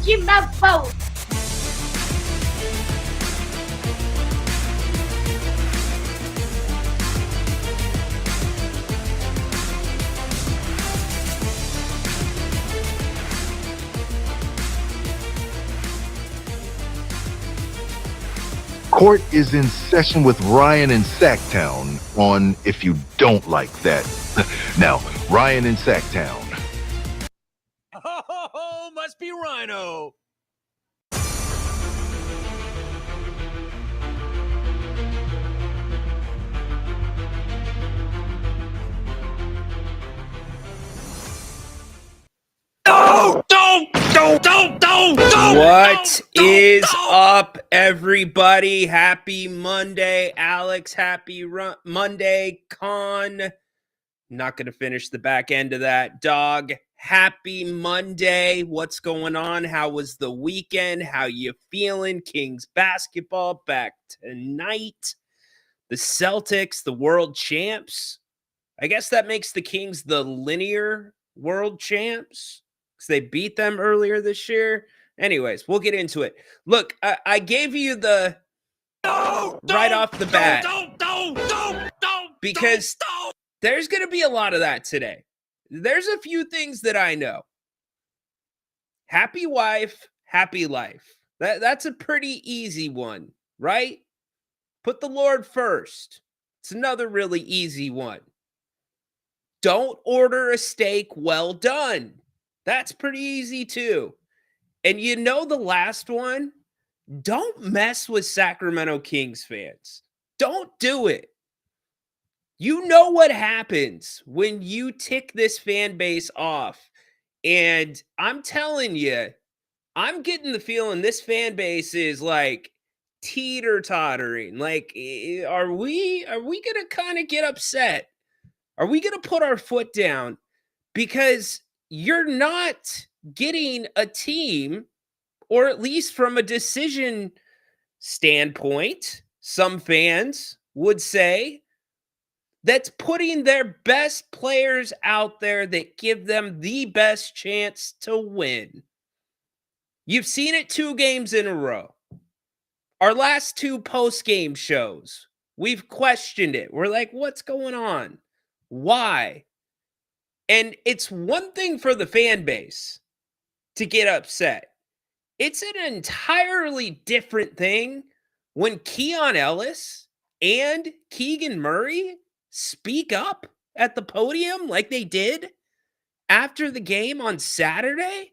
him the vote. Court is in session with Ryan in Sacktown on If You Don't Like That. Now, Ryan in Sacktown. Oh, must be Rhino. What is up, everybody? Happy Monday, Alex. Happy Monday, Con. Not going to finish the back end of that, dog. Happy Monday. What's going on? How was the weekend? How you feeling? Kings basketball back tonight. The Celtics, the world champs. I guess that makes the Kings the linear world champs because they beat them earlier this year. Anyways, we'll get into it. Look, I gave you the right off the bat because there's going to be a lot of that today. There's a few things that I know. Happy wife, happy life. That's a pretty easy one, right? Put the Lord first. It's another really easy one. Don't order a steak well done. That's pretty easy too. And you know the last one? Don't mess with Sacramento Kings fans. Don't do it. You know what happens when you tick this fan base off. And I'm telling you, I'm getting the feeling this fan base is like teeter-tottering. Like, are we going to kind of get upset? Are we going to put our foot down? Because you're not getting a team, or at least from a decision standpoint, some fans would say, that's putting their best players out there that give them the best chance to win. You've seen it 2 games in a row. Our last 2 post-game shows, we've questioned it. We're like, what's going on? Why? And it's one thing for the fan base to get upset. It's an entirely different thing when Keon Ellis and Keegan Murray speak up at the podium like they did after the game on Saturday.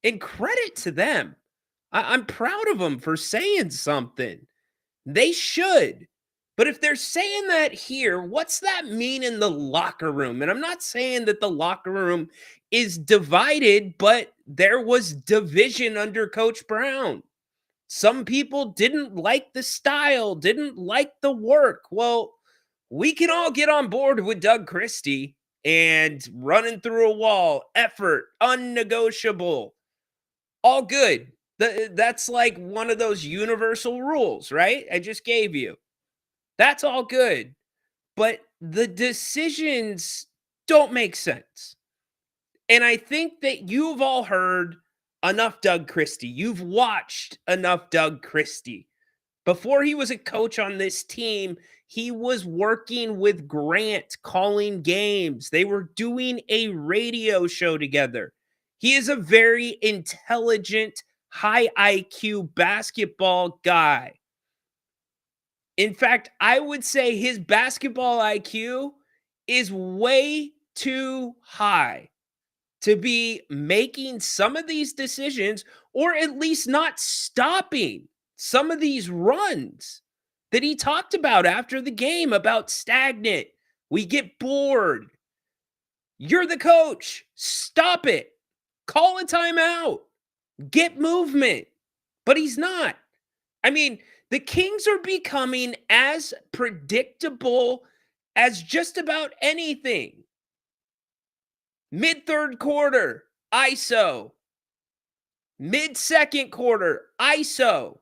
And credit to them. I'm proud of them for saying something. They should. But if they're saying that here, what's that mean in the locker room? And I'm not saying that the locker room is divided, but there was division under Coach Brown. Some people didn't like the style, didn't like the work. Well, we can all get on board with Doug Christie and running through a wall, effort, unnegotiable, all good. That's like one of those universal rules, right? I just gave you. That's all good. But the decisions don't make sense. And I think that you've all heard enough Doug Christie. You've watched enough Doug Christie. Before he was a coach on this team, he was working with Grant, calling games. They were doing a radio show together. He is a very intelligent, high IQ basketball guy. In fact, I would say his basketball IQ is way too high to be making some of these decisions, or at least not stopping some of these runs that he talked about after the game about stagnant. We get bored. You're the coach. Stop it. Call a timeout. Get movement. But he's not. I mean, the Kings are becoming as predictable as just about anything. Mid-third quarter, ISO. Mid-second quarter, ISO.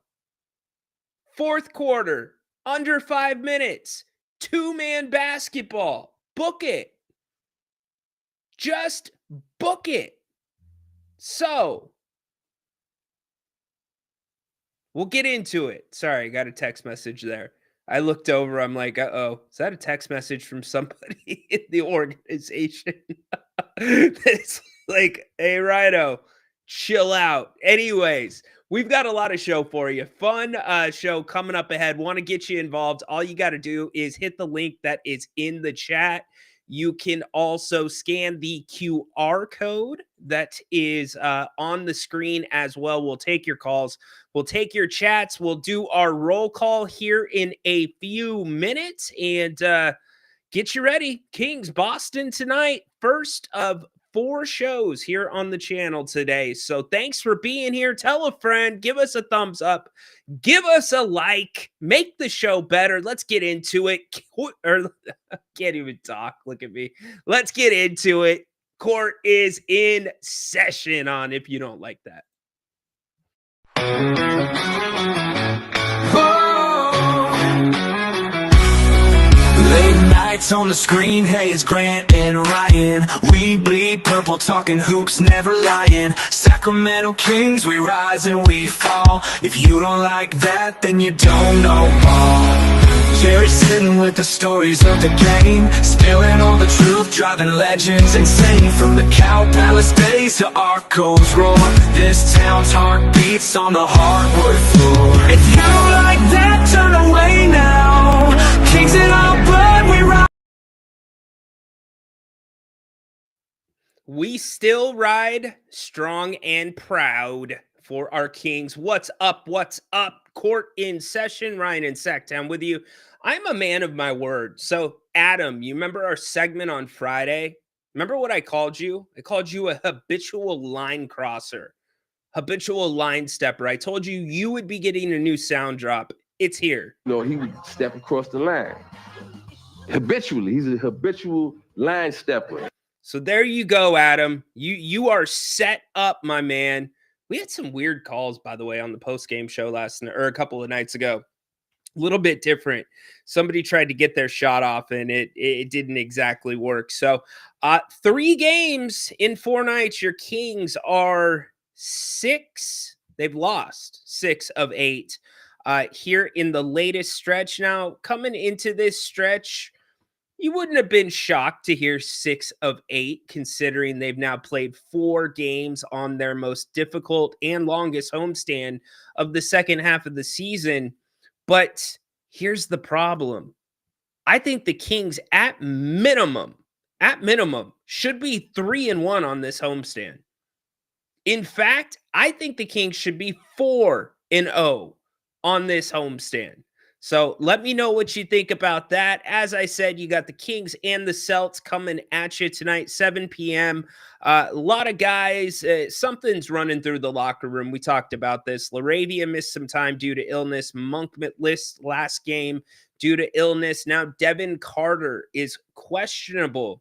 Fourth quarter, under 5 minutes. 2-man basketball. Book it. Just book it. So, We'll get into it. Sorry, I got a text message there. I looked over. I'm like, uh-oh, is that a text message from somebody in the organization? It's like, hey, Rhino, chill out. Anyways, we've got a lot of show for you. Fun show coming up ahead. Want to get you involved. All you got to do is hit the link that is in the chat. You can also scan the QR code that is on the screen as well. We'll take your calls. We'll take your chats. We'll do our roll call here in a few minutes and get you ready. Kings, Boston tonight. First of 4 shows here on the channel today. So thanks for being here. Tell a friend. Give us a thumbs up. Give us a like. Make the show better. Let's get into it. Or can't even talk. Look at me. Let's get into it. Court is in session on if you don't like that. Late nights on the screen, hey, it's Grant and Ryan. We bleed purple, talking hoops, never lying. Sacramento Kings, we rise and we fall. If you don't like that, then you don't know ball. Jerry sitting with the stories of the game, spilling all the truth, driving legends insane. From the Cow Palace days to Arco's roar, this town's heart beats on the hardwood floor. If you don't like that, turn away now. Kings in our blood, we ride. We still ride strong and proud for our Kings. What's up? What's up? Court in session. Ryan in Sacktown with you. I'm a man of my word. So, Adam, you remember our segment on Friday? Remember what I called you? I called you a habitual line crosser, habitual line stepper. I told you you would be getting a new sound drop. It's here. No, he would step across the line. Habitually. He's a habitual line stepper. So there you go, Adam. You are set up, my man. We had some weird calls, by the way, on the post-game show last night, or a couple of nights ago. A little bit different. Somebody tried to get their shot off, and it didn't exactly work. So 3 games in 4 nights. Your Kings are 6. They've lost 6 of 8 here in the latest stretch. Now, coming into this stretch, you wouldn't have been shocked to hear 6 of 8, considering they've now played 4 games on their most difficult and longest homestand of the second half of the season. But here's the problem. I think the Kings at minimum, should be 3-1 on this homestand. In fact, I think the Kings should be 4-0 on this homestand. So let me know what you think about that. As I said, you got the Kings and the Celts coming at you tonight, 7 p.m. A lot of guys, something's running through the locker room. We talked about this. Laravia missed some time due to illness. Monk missed last game due to illness. Now Devin Carter is questionable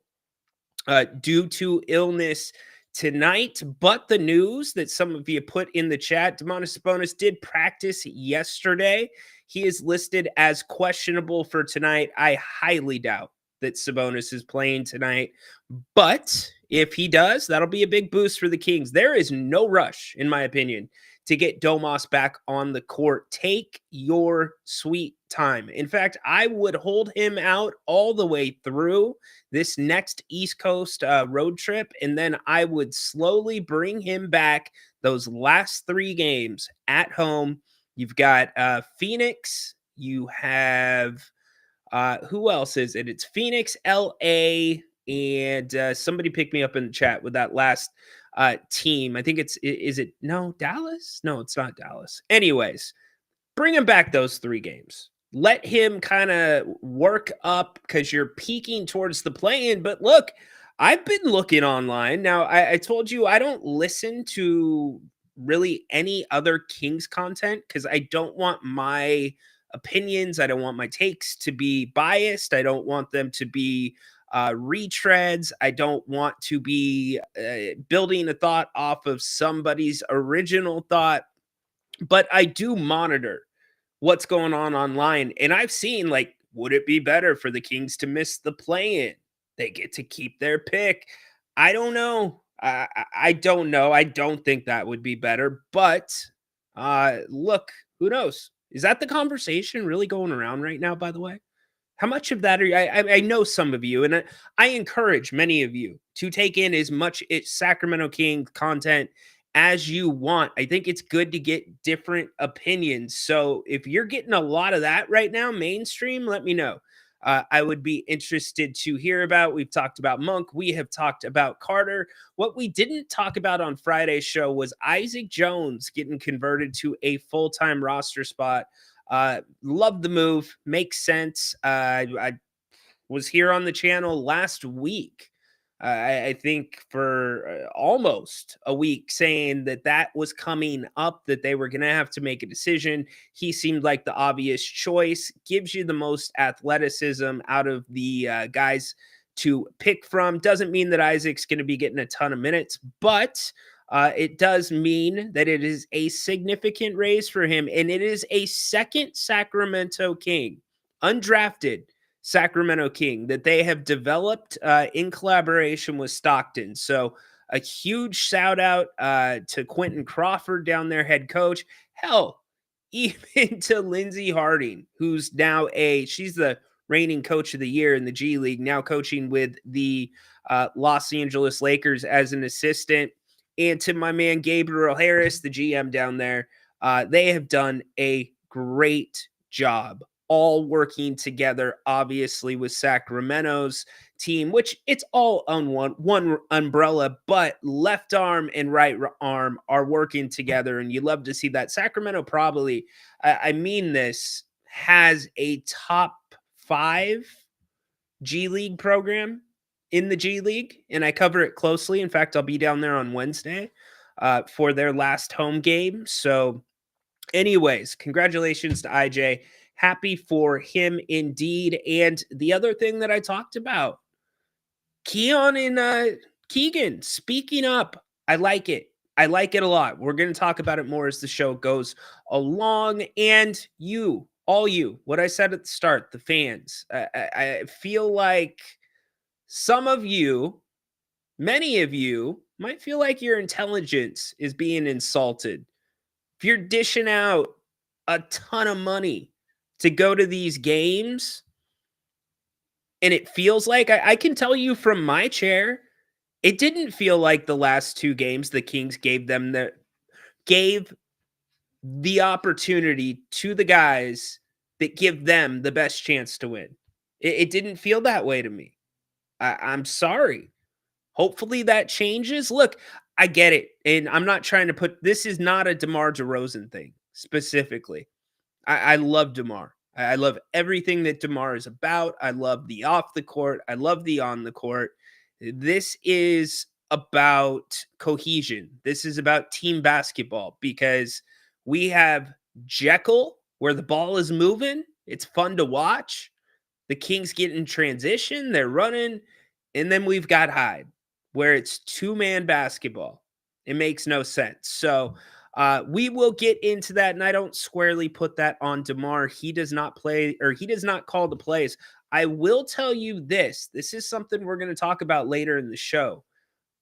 due to illness tonight. But the news that some of you put in the chat, Domantas Sabonis did practice yesterday. He is listed as questionable for tonight. I highly doubt that Sabonis is playing tonight. But if he does, that'll be a big boost for the Kings. There is no rush, in my opinion, to get Domas back on the court. Take your sweet time. In fact, I would hold him out all the way through this next East Coast road trip, and then I would slowly bring him back those last 3 games at home. You've got Phoenix. You have who else is it? It's Phoenix, LA, and somebody picked me up in the chat with that last team. I think is it Dallas? No, it's not Dallas. Anyways, bring him back those 3 games. Let him kind of work up because you're peaking towards the play-in. But look, I've been looking online. Now, I told you I don't listen to really any other Kings content because I don't want my opinions, I don't want my takes to be biased. I don't want them to be retreads. I don't want to be building a thought off of somebody's original thought, but I do monitor what's going on online. And I've seen, like, would it be better for the Kings to miss the play-in? They get to keep their pick. I don't know. I don't know. I don't think that would be better. But look, Who knows? Is that the conversation really going around right now, by the way? How much of that are you? I know some of you, and I encourage many of you to take in as much Sacramento King content as you want. I think it's good to get different opinions. So if you're getting a lot of that right now, mainstream, let me know. I would be interested to hear about. We've talked about Monk. We have talked about Carter. What we didn't talk about on Friday's show was Isaac Jones getting converted to a full-time roster spot. Love the move. Makes sense. I was here on the channel last week. I think for almost a week, saying that that was coming up, that they were going to have to make a decision. He seemed like the obvious choice. Gives you the most athleticism out of the guys to pick from. Doesn't mean that Isaac's going to be getting a ton of minutes, but it does mean that it is a significant raise for him, and it is a second Sacramento King, undrafted Sacramento King, that they have developed in collaboration with Stockton. So a huge shout out to Quentin Crawford down there, head coach. Hell, even to Lindsey Harding, who's now she's the reigning coach of the year in the G League, now coaching with the Los Angeles Lakers as an assistant. And to my man Gabriel Harris, the GM down there, they have done a great job, all working together, obviously, with Sacramento's team, which it's all on one umbrella, but left arm and right arm are working together, and you love to see that. Sacramento probably, I mean this, has a top 5 G League program in the G League, and I cover it closely. In fact, I'll be down there on Wednesday for their last home game. So anyways, congratulations to IJ. Happy for him indeed. And the other thing that I talked about, Keon and Keegan speaking up. I like it. I like it a lot. We're going to talk about it more as the show goes along. And you, all you, what I said at the start, the fans, I feel like some of you, many of you, might feel like your intelligence is being insulted. If you're dishing out a ton of money to go to these games, and it feels like, I can tell you from my chair, it didn't feel like the last 2 games the Kings gave the opportunity to the guys that give them the best chance to win. It didn't feel that way to me. I'm sorry. Hopefully that changes. Look, I get it. And I'm not trying to this is not a DeMar DeRozan thing specifically. I love DeMar. I love everything that DeMar is about. I love the off the court. I love the on the court. This is about cohesion. This is about team basketball, because we have Jekyll, where the ball is moving. It's fun to watch. The Kings get in transition. They're running. And then we've got Hyde, where it's 2-man basketball. It makes no sense. So we will get into that, and I don't squarely put that on DeMar. He does not play, or he does not call the plays. I will tell you this. This is something we're going to talk about later in the show.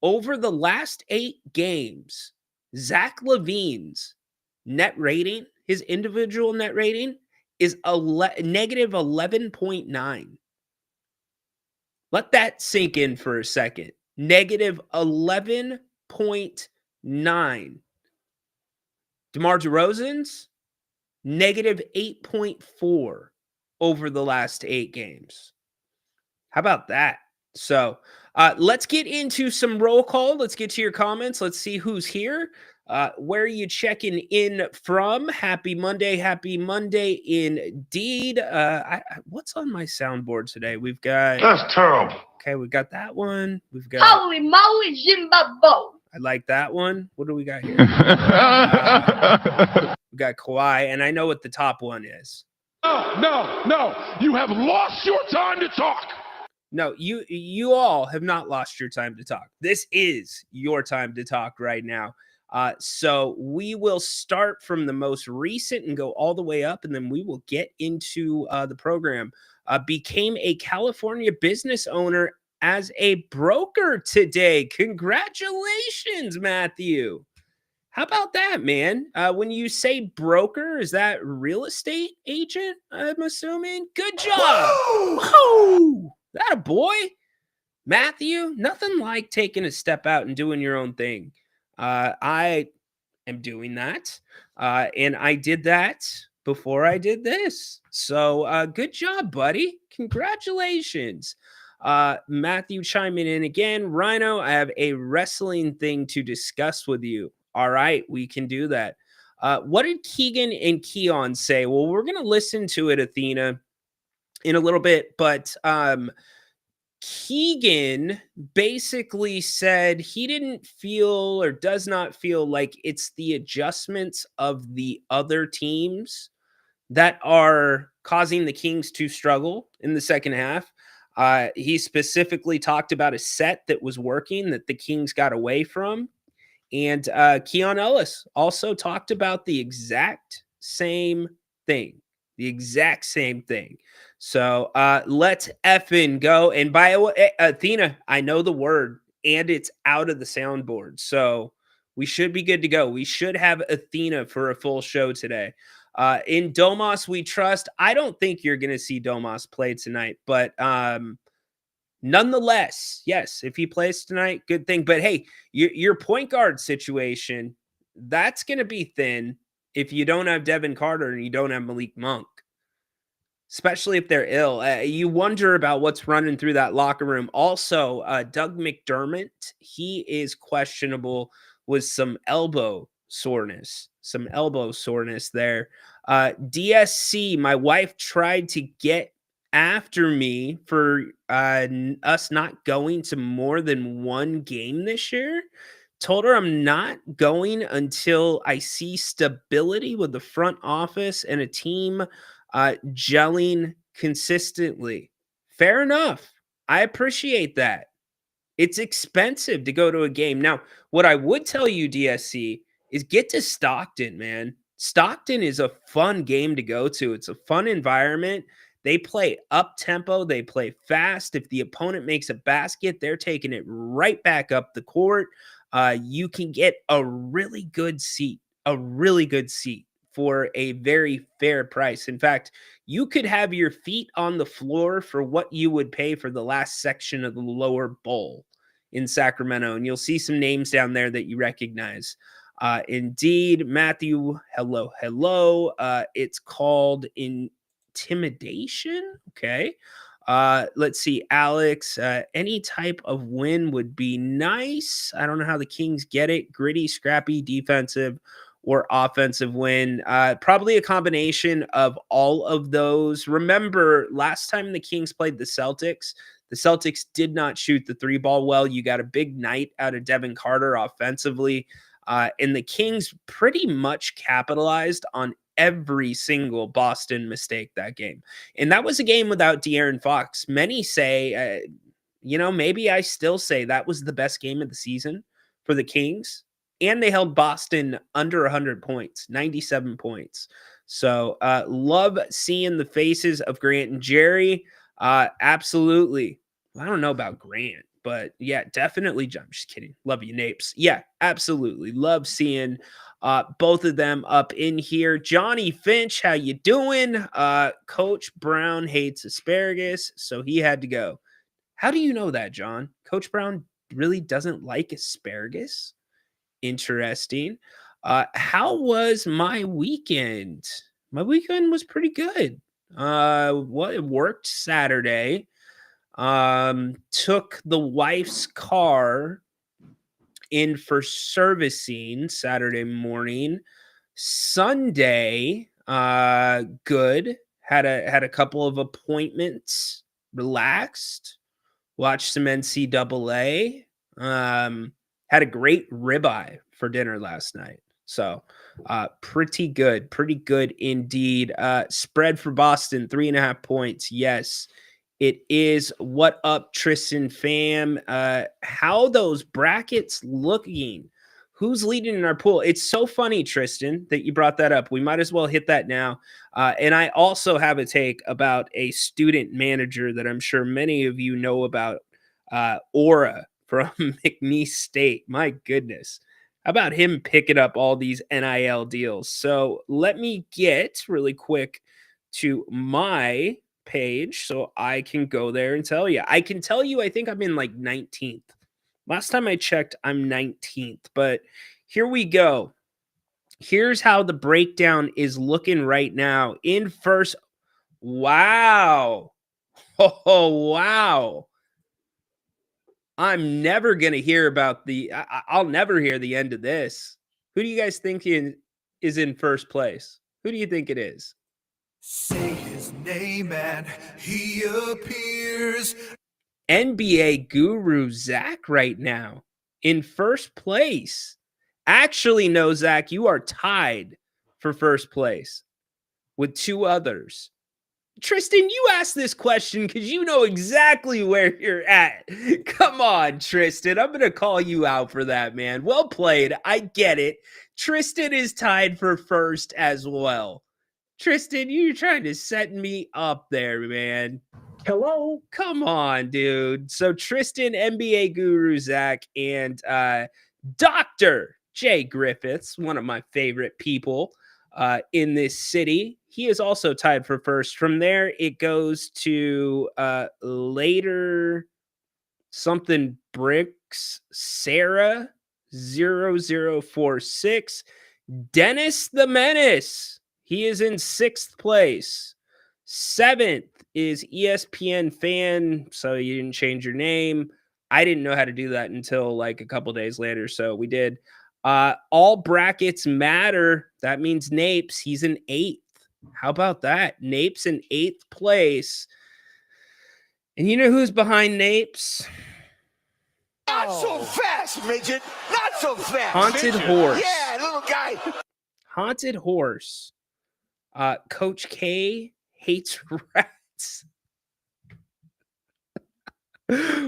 Over the last 8 games, Zach LaVine's net rating, his individual net rating, is negative 11.9. Let that sink in for a second. Negative 11.9. DeMar DeRozan's negative 8.4 over the last 8 games. How about that? So let's get into some roll call. Let's get to your comments. Let's see who's here. Where are you checking in from? Happy Monday. Happy Monday indeed. What's on my soundboard today? We've got... That's terrible. Okay, we've got that one. We've got... Holy moly, Zimbabwe. I like that one. What do we got here? We got Kawhi, and I know what the top one is. No. You have lost your time to talk. No, you all have not lost your time to talk. This is your time to talk right now. So we will start from the most recent and go all the way up, and then we will get into the program. Became a California business owner as a broker today. Congratulations, Matthew. How about that, man? When you say broker, is that real estate agent? I'm assuming. Good job. Woo! That a boy, Matthew. Nothing like taking a step out and doing your own thing. I am doing that, and I did that before I did this. So, good job, buddy. Congratulations. Matthew chiming in again. Rhino, I have a wrestling thing to discuss with you. All right, we can do that. What did Keegan and Keon say? Well, we're going to listen to it, Athena, in a little bit, but Keegan basically said he didn't feel or does not feel like it's the adjustments of the other teams that are causing the Kings to struggle in the second half. He specifically talked about a set that was working that the Kings got away from. And Keon Ellis also talked about the exact same thing. The exact same thing. So let's effing go. And by the way, Athena, I know the word and it's out of the soundboard. So we should be good to go. We should have Athena for a full show today. In Domas, we trust. I don't think you're going to see Domas play tonight, but nonetheless, yes, if he plays tonight, good thing. But hey, your point guard situation, that's going to be thin if you don't have Devin Carter and you don't have Malik Monk, especially if they're ill. You wonder about what's running through that locker room. Also, Doug McDermott, he is questionable with some elbow soreness there. DSC, my wife tried to get after me for us not going to more than one game this year. Told her I'm not going until I see stability with the front office and a team gelling consistently. Fair enough. I appreciate that. It's expensive to go to a game. Now, what I would tell you, DSC, is get to Stockton, man. Stockton is a fun game to go to. It's a fun environment. They play up tempo. They play fast. If the opponent makes a basket, they're taking it right back up the court. You can get a really good seat for a very fair price. In fact, you could have your feet on the floor for what you would pay for the last section of the lower bowl in Sacramento. And you'll see some names down there that you recognize. Indeed, Matthew, hello. It's called Intimidation. Okay. Let's see, Alex. Any type of win would be nice. I don't know how the Kings get it. Gritty, scrappy, defensive, or offensive win. Probably a combination of all of those. Remember, last time the Kings played the Celtics did not shoot the three ball well. You got a big night out of Devin Carter offensively. And the Kings pretty much capitalized on every single Boston mistake that game. And that was a game without De'Aaron Fox. Many say, maybe I still say that was the best game of the season for the Kings. And they held Boston under 100 points, 97 points. So love seeing the faces of Grant and Jerry. Absolutely. I don't know about Grant, but yeah, definitely. I'm just kidding. Love you, Napes. Yeah, absolutely. Love seeing both of them up in here. Johnny Finch, how you doing? Coach Brown hates asparagus, so he had to go. How do you know that, John? Coach Brown really doesn't like asparagus? Interesting. How was my weekend? My weekend was pretty good. It worked Saturday. Took the wife's car in for servicing Saturday morning. Sunday, good. Had a couple of appointments. Relaxed. Watched some NCAA. Had a great ribeye for dinner last night. So pretty good indeed. Spread for Boston, 3.5 points. Yes, it is. What up, Tristan fam? How those brackets looking? Who's leading in our pool? It's so funny, Tristan, that you brought that up. We might as well hit that now. And I also have a take about a student manager that I'm sure many of you know about, Aura from McNeese State. My goodness. How about him picking up all these NIL deals? So let me get really quick to my page so I can go there and tell you. I can tell you, I think I'm in like 19th. Last time I checked, I'm 19th, but here we go. Here's how the breakdown is looking right now. In first, wow. Oh, wow. I'm never going to hear about I'll never hear the end of this. Who do you guys think is in first place? Who do you think it is? Say his name and he appears. NBA guru Zach right now in first place. Actually, no, Zach, you are tied for first place with two others. Tristan, you asked this question because you know exactly where you're at. Come on, Tristan. I'm going to call you out for that, man. Well played. I get it. Tristan is tied for first as well. Tristan, you're trying to set me up there, man. Hello? Come on, dude. So Tristan, NBA guru Zach, and Dr. Jay Griffiths, one of my favorite people in this city. He is also tied for first. From there, it goes to later something bricks, Sarah 0046, Dennis the Menace. He is in sixth place. Seventh is ESPN fan. So you didn't change your name. I didn't know how to do that until like a couple days later. So we did. All brackets matter. That means Napes. He's in eighth. How about that? Napes in eighth place. And you know who's behind Napes? Not so fast, midget. Not so fast. Haunted Horse. Yeah, little guy. Haunted Horse. Coach K hates rats.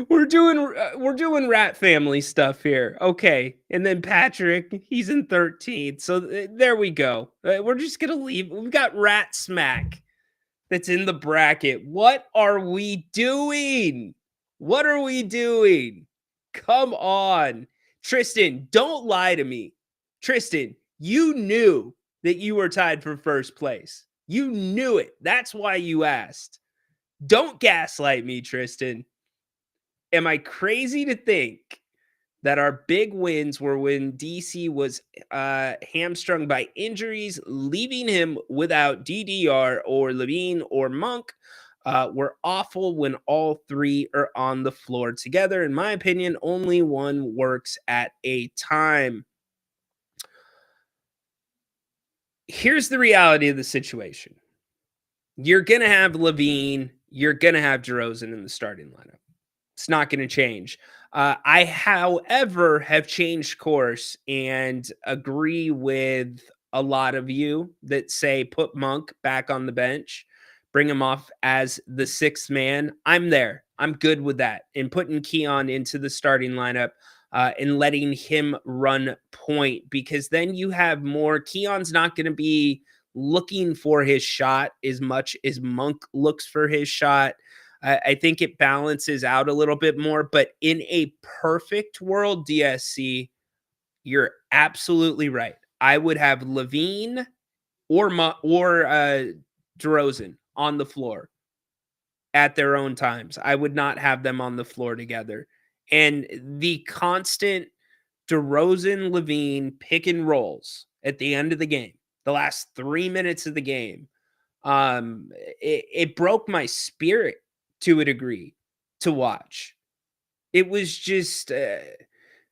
We're doing rat family stuff here. Okay. And then Patrick, he's in 13th. So there we go. We're just going to leave. We've got Rat Smack that's in the bracket. What are we doing? What are we doing? Come on. Tristan, don't lie to me. Tristan, you knew that you were tied for first place. You knew it. That's why you asked. Don't gaslight me, Tristan. Am I crazy to think that our big wins were when DC was hamstrung by injuries, leaving him without DDR or Levine or Monk? Were awful when all three are on the floor together. In my opinion, only one works at a time. Here's the reality of the situation. You're going to have Levine. You're going to have DeRozan in the starting lineup. It's not going to change. I, however, have changed course and agree with a lot of you that say put Monk back on the bench, bring him off as the sixth man. I'm there. I'm good with that. And putting Keon into the starting lineup and letting him run point, because then you have more. Keon's not going to be looking for his shot as much as Monk looks for his shot. I think it balances out a little bit more, but in a perfect world, DSC, you're absolutely right. I would have Levine or DeRozan on the floor at their own times. I would not have them on the floor together. And the constant DeRozan, Levine pick and rolls at the end of the game, the last 3 minutes of the game, it broke my spirit to a degree to watch. It was just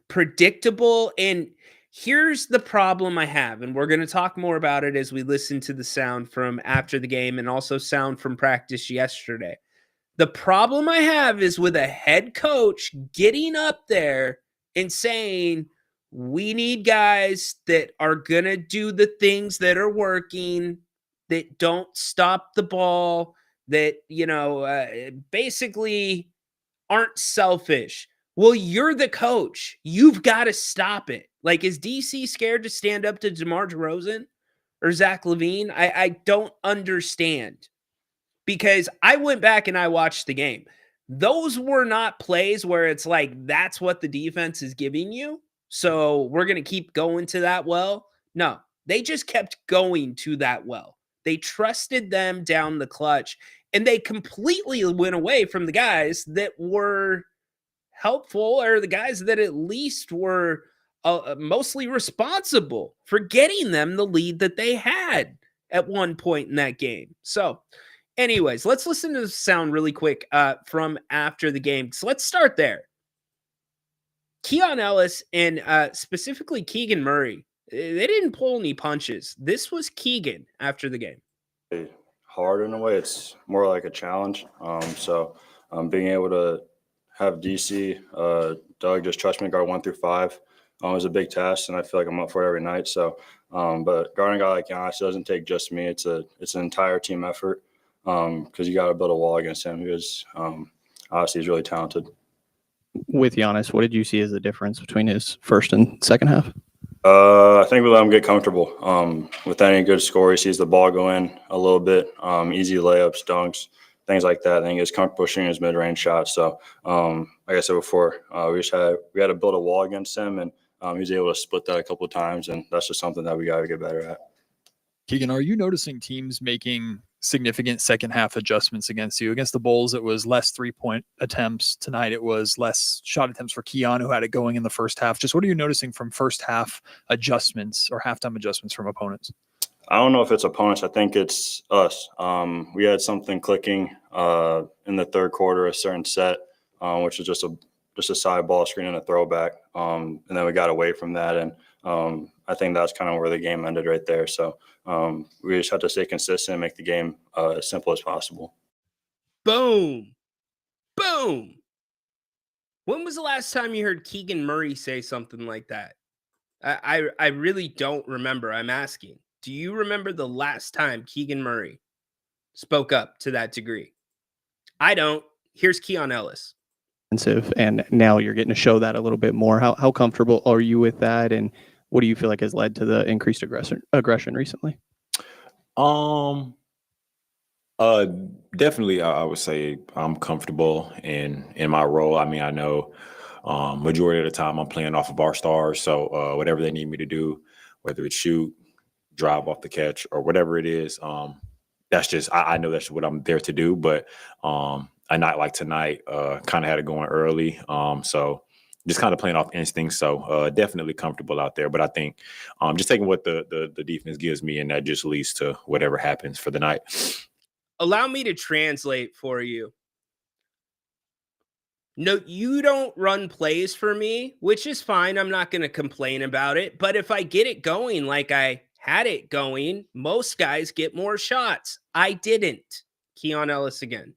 predictable. And here's the problem I have, and we're going to talk more about it as we listen to the sound from after the game and also sound from practice yesterday. The problem I have is with a head coach getting up there and saying, we need guys that are going to do the things that are working, that don't stop the ball, that, basically aren't selfish. Well, you're the coach. You've got to stop it. Like, is DC scared to stand up to DeMar DeRozan or Zach LaVine? I don't understand, because I went back and I watched the game. Those were not plays where it's like, that's what the defense is giving you. so we're going to keep going to that well. No, they just kept going to that well. They trusted them down the clutch, and they completely went away from the guys that were helpful, or the guys that at least were mostly responsible for getting them the lead that they had at one point in that game. So anyways, let's listen to the sound really quick from after the game. So let's start there. Keon Ellis and specifically Keegan Murray, they didn't pull any punches. This was Keegan after the game. Hard in a way. It's more like a challenge. So being able to have DC, Doug just trust me, guard 1 through 5 was a big test, and I feel like I'm up for it every night. So, but guarding a guy like Giannis doesn't take just me. It's an entire team effort because you got to build a wall against him. He was obviously he's really talented. With Giannis, what did you see as the difference between his first and second half? I think we let him get comfortable. With any good score, he sees the ball go in a little bit, easy layups, dunks, things like that. I think he was comfortable shooting his mid-range shots. So, like I said before, we had to build a wall against him, and he was able to split that a couple of times, and that's just something that we got to get better at. Keegan, are you noticing teams making significant second half adjustments against you? Against the Bulls, it was less 3-point attempts. Tonight, it was less shot attempts for Keon, who had it going in the first half. Just what are you noticing from first half adjustments or halftime adjustments from opponents? I don't know if it's opponents. I think it's us. We had something clicking in the third quarter, a certain set, which was just a side ball screen and a throwback. And then we got away from that. And I think that's kind of where the game ended right there. So we just have to stay consistent and make the game as simple as possible. Boom. Boom. When was the last time you heard Keegan Murray say something like that? I really don't remember. I'm asking. Do you remember the last time Keegan Murray spoke up to that degree? I don't. Here's Keon Ellis. And now you're getting to show that a little bit more. How comfortable are you with that? And what do you feel like has led to the increased aggression recently? Definitely, I would say I'm comfortable in my role. I mean, I know majority of the time I'm playing off of our stars. So whatever they need me to do, whether it's shoot, drive off the catch, or whatever it is, that's just I know that's what I'm there to do. But a night like tonight, kind of had it going early. So just kind of playing off instincts. So definitely comfortable out there. But I think just taking what the defense gives me, and that just leads to whatever happens for the night. Allow me to translate for you. No, you don't run plays for me, which is fine. I'm not going to complain about it. But if I get it going like I had it going, most guys get more shots. I didn't. Keon Ellis again.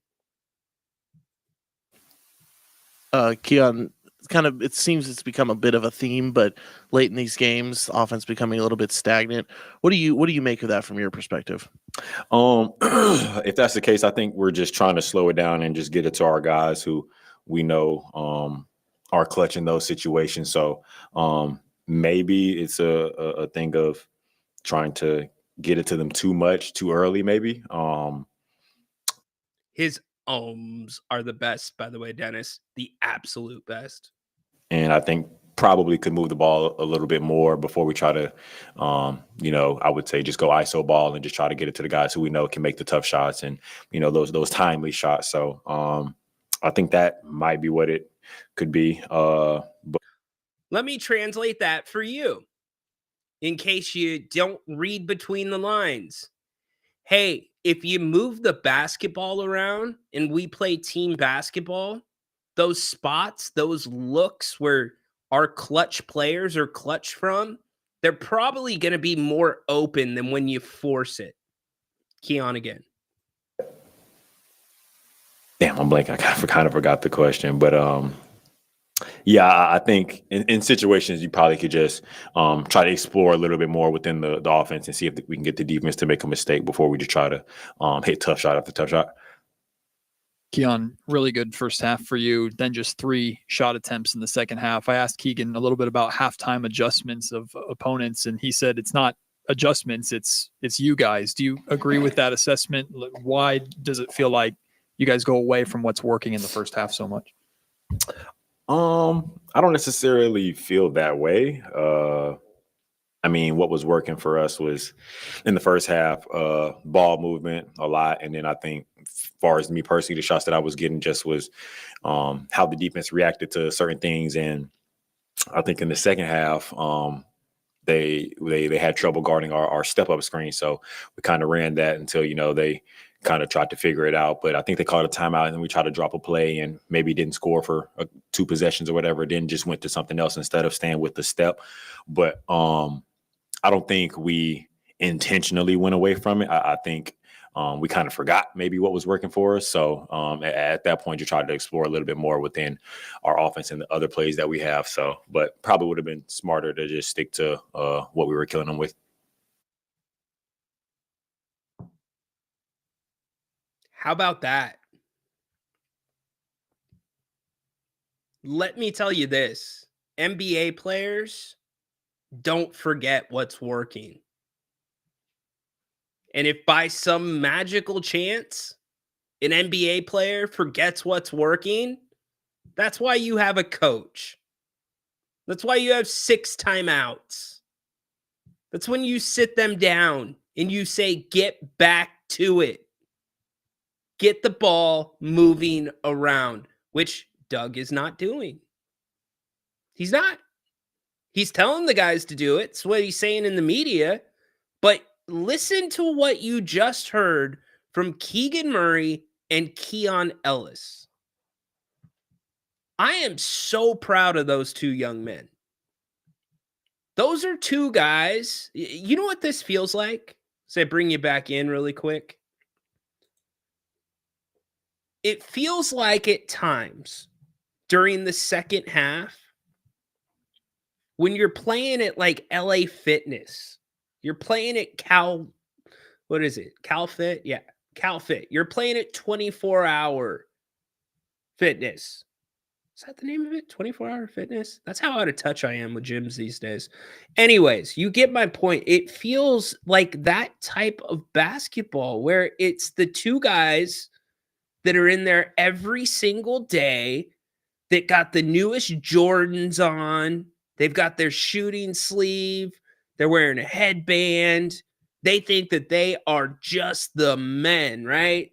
Keon, it seems it's become a bit of a theme, but late in these games, offense becoming a little bit stagnant. What do you make of that from your perspective? If that's the case, I think we're just trying to slow it down and just get it to our guys who we know are clutch in those situations. So maybe it's a thing of trying to get it to them too much, too early, maybe. His ohms are the best, by the way, Dennis. The absolute best. And I think probably could move the ball a little bit more before we try to, I would say just go ISO ball and just try to get it to the guys who we know can make the tough shots and, those timely shots. So I think that might be what it could be. But let me translate that for you in case you don't read between the lines. Hey, if you move the basketball around and we play team basketball, those spots, those looks where our clutch players are clutch from, they're probably going to be more open than when you force it. Keon again. Damn, I'm blank. I kind of forgot the question, but yeah, I think in situations you probably could just try to explore a little bit more within the offense and see if we can get the defense to make a mistake before we just try to hit tough shot after tough shot. Keon, really good first half for you, then just 3 shot attempts in the second half. I asked Keegan a little bit about halftime adjustments of opponents, and he said it's not adjustments, it's you guys. Do you agree with that assessment? Why does it feel like you guys go away from what's working in the first half so much? I don't necessarily feel that way. I mean, what was working for us was in the first half, ball movement a lot. And then I think, as far as me personally, the shots that I was getting just was how the defense reacted to certain things. And I think in the second half, they had trouble guarding our step up screen. So we kind of ran that until, they kind of tried to figure it out. But I think they called a timeout and then we tried to drop a play and maybe didn't score for 2 possessions or whatever. Then just went to something else instead of staying with the step. But I don't think we intentionally went away from it. I think we kind of forgot maybe what was working for us. So at that point, you tried to explore a little bit more within our offense and the other plays that we have. So, but probably would have been smarter to just stick to what we were killing them with. How about that? Let me tell you this. NBA players don't forget what's working. And if by some magical chance an NBA player forgets what's working, that's why you have a coach. That's why you have 6 timeouts. That's when you sit them down and you say, get back to it. Get the ball moving around, which Doug is not doing. He's not. He's telling the guys to do it. It's what he's saying in the media. But listen to what you just heard from Keegan Murray and Keon Ellis. I am so proud of those 2 young men. Those are 2 guys. You know what this feels like? So I bring you back in really quick. It feels like at times during the second half, when you're playing at like LA Fitness, you're playing at CalFit? Yeah, CalFit. You're playing at 24-hour fitness. Is that the name of it? 24-hour fitness? That's how out of touch I am with gyms these days. Anyways, you get my point. It feels like that type of basketball where it's the 2 guys that are in there every single day that got the newest Jordans on. They've got their shooting sleeve. They're wearing a headband. They think that they are just the men, right?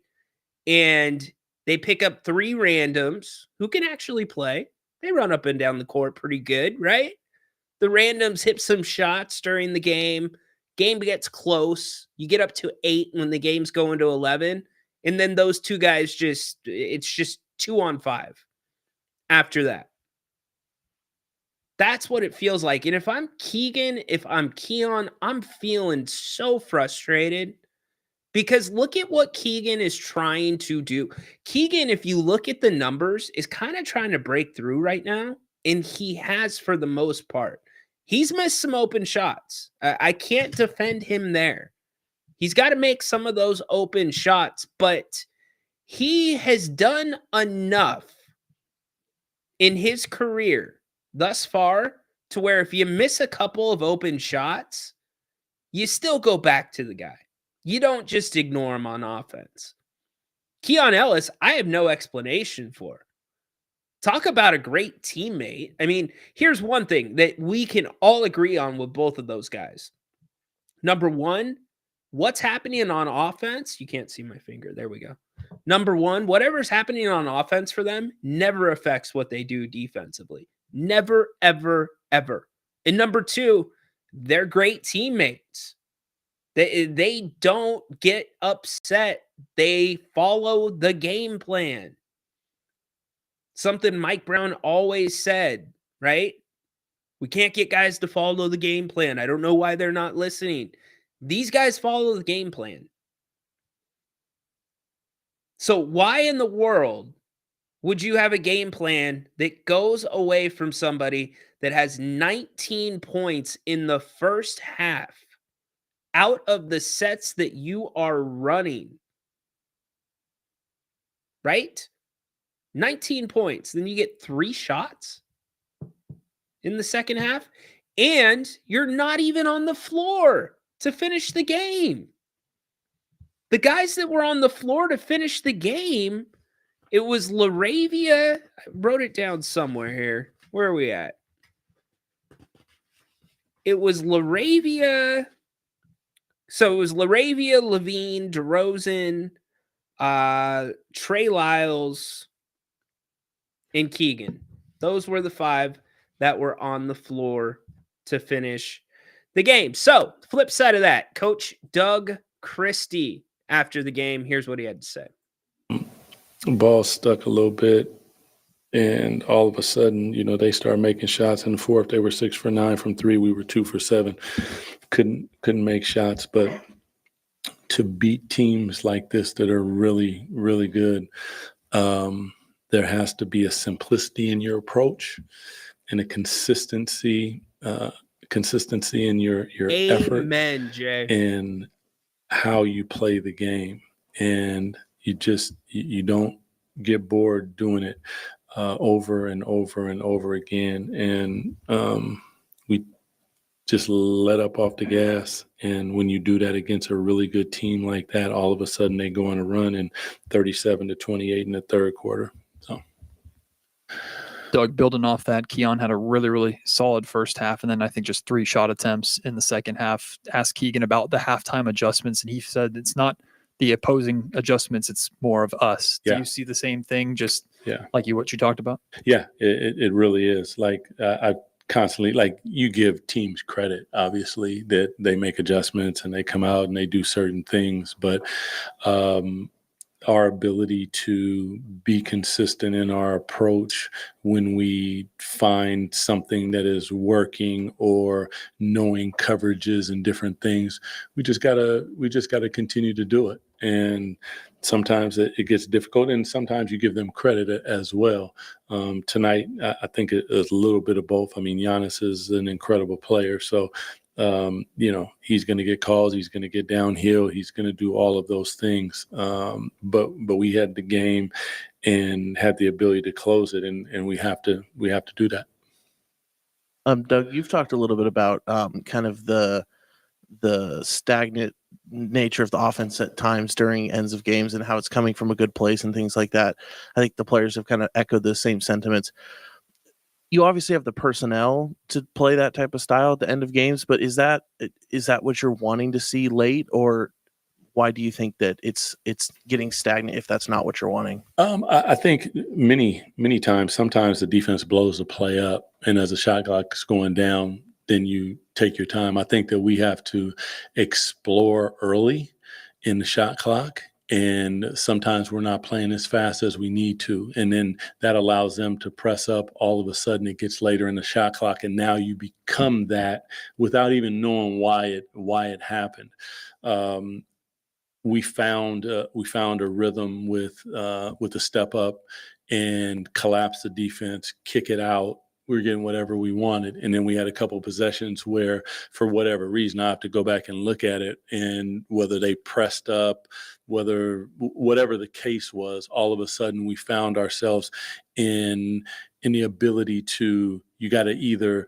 And they pick up 3 randoms who can actually play. They run up and down the court pretty good, right? The randoms hit some shots during the game. Game gets close. You get up to 8 when the game's going to 11. And then those 2 guys it's just 2 on 5 after that. That's what it feels like. And if I'm Keegan, if I'm Keon, I'm feeling so frustrated because look at what Keegan is trying to do. Keegan, if you look at the numbers, is kind of trying to break through right now. And he has for the most part. He's missed some open shots. I can't defend him there. He's got to make some of those open shots, but he has done enough in his career thus far to where if you miss a couple of open shots, you still go back to the guy. You don't just ignore him on offense. Keon Ellis, I have no explanation for. Talk about a great teammate. I mean, here's one thing that we can all agree on with both of those guys. Number 1, what's happening on offense? You can't see my finger. There we go. Number 1, whatever's happening on offense for them never affects what they do defensively. Never, ever, ever. And number 2, they're great teammates. They don't get upset. They follow the game plan. Something Mike Brown always said, right? We can't get guys to follow the game plan. I don't know why they're not listening. These guys follow the game plan. So why in the world would you have a game plan that goes away from somebody that has 19 points in the first half out of the sets that you are running? Right? 19 points. Then you get 3 shots in the second half, and you're not even on the floor to finish the game. The guys that were on the floor to finish the game It was Laravia. I wrote it down somewhere here. Where are we at? It was Laravia. So it was Laravia, Levine, DeRozan, Trey Lyles, and Keegan. Those were the 5 that were on the floor to finish the game. So, flip side of that, Coach Doug Christie, after the game, here's what he had to say. Ball stuck a little bit, and all of a sudden, they started making shots in the fourth. They were 6 for 9 from 3. We were 2 for 7. Couldn't make shots, but to beat teams like this that are really, really good, there has to be a simplicity in your approach and a consistency in your effort. Amen, Jay. And how you play the game. And you don't get bored doing it over and over and over again. And we just let up off the gas. And when you do that against a really good team like that, all of a sudden they go on a run in 37-28 in the third quarter. So, Doug, building off that, Keon had a really, really solid first half, and then I think just 3 shot attempts in the second half. Asked Keegan about the halftime adjustments, and he said it's not the opposing adjustments, it's more of us. Do you see the same thing, just like what you talked about? Yeah, it really is. Like I constantly, like, you give teams credit, obviously, that they make adjustments and they come out and they do certain things, but our ability to be consistent in our approach when we find something that is working or knowing coverages and different things, we just gotta continue to do it. And sometimes it gets difficult, and sometimes you give them credit as well. Tonight, I think it was a little bit of both. I mean, Giannis is an incredible player, so he's going to get calls, he's going to get downhill, he's going to do all of those things. But we had the game and had the ability to close it, and we have to do that. Doug, you've talked a little bit about kind of the stagnant nature of the offense at times during ends of games and how it's coming from a good place and things like that. I think the players have kind of echoed the same sentiments. You obviously have the personnel to play that type of style at the end of games, but is that what you're wanting to see late, or why do you think that it's getting stagnant if that's not what you're wanting? I think many times, sometimes the defense blows the play up, and as the shot clock is going down, then you take your time. I think that we have to explore early in the shot clock. And sometimes we're not playing as fast as we need to. And then that allows them to press up. All of a sudden it gets later in the shot clock. And now you become that without even knowing why it happened. We found a rhythm with a step up and collapse the defense, kick it out. We were getting whatever we wanted. And then we had a couple of possessions where, for whatever reason, I have to go back and look at it, and whether they pressed up, whatever the case was, all of a sudden we found ourselves in the ability to, you got to either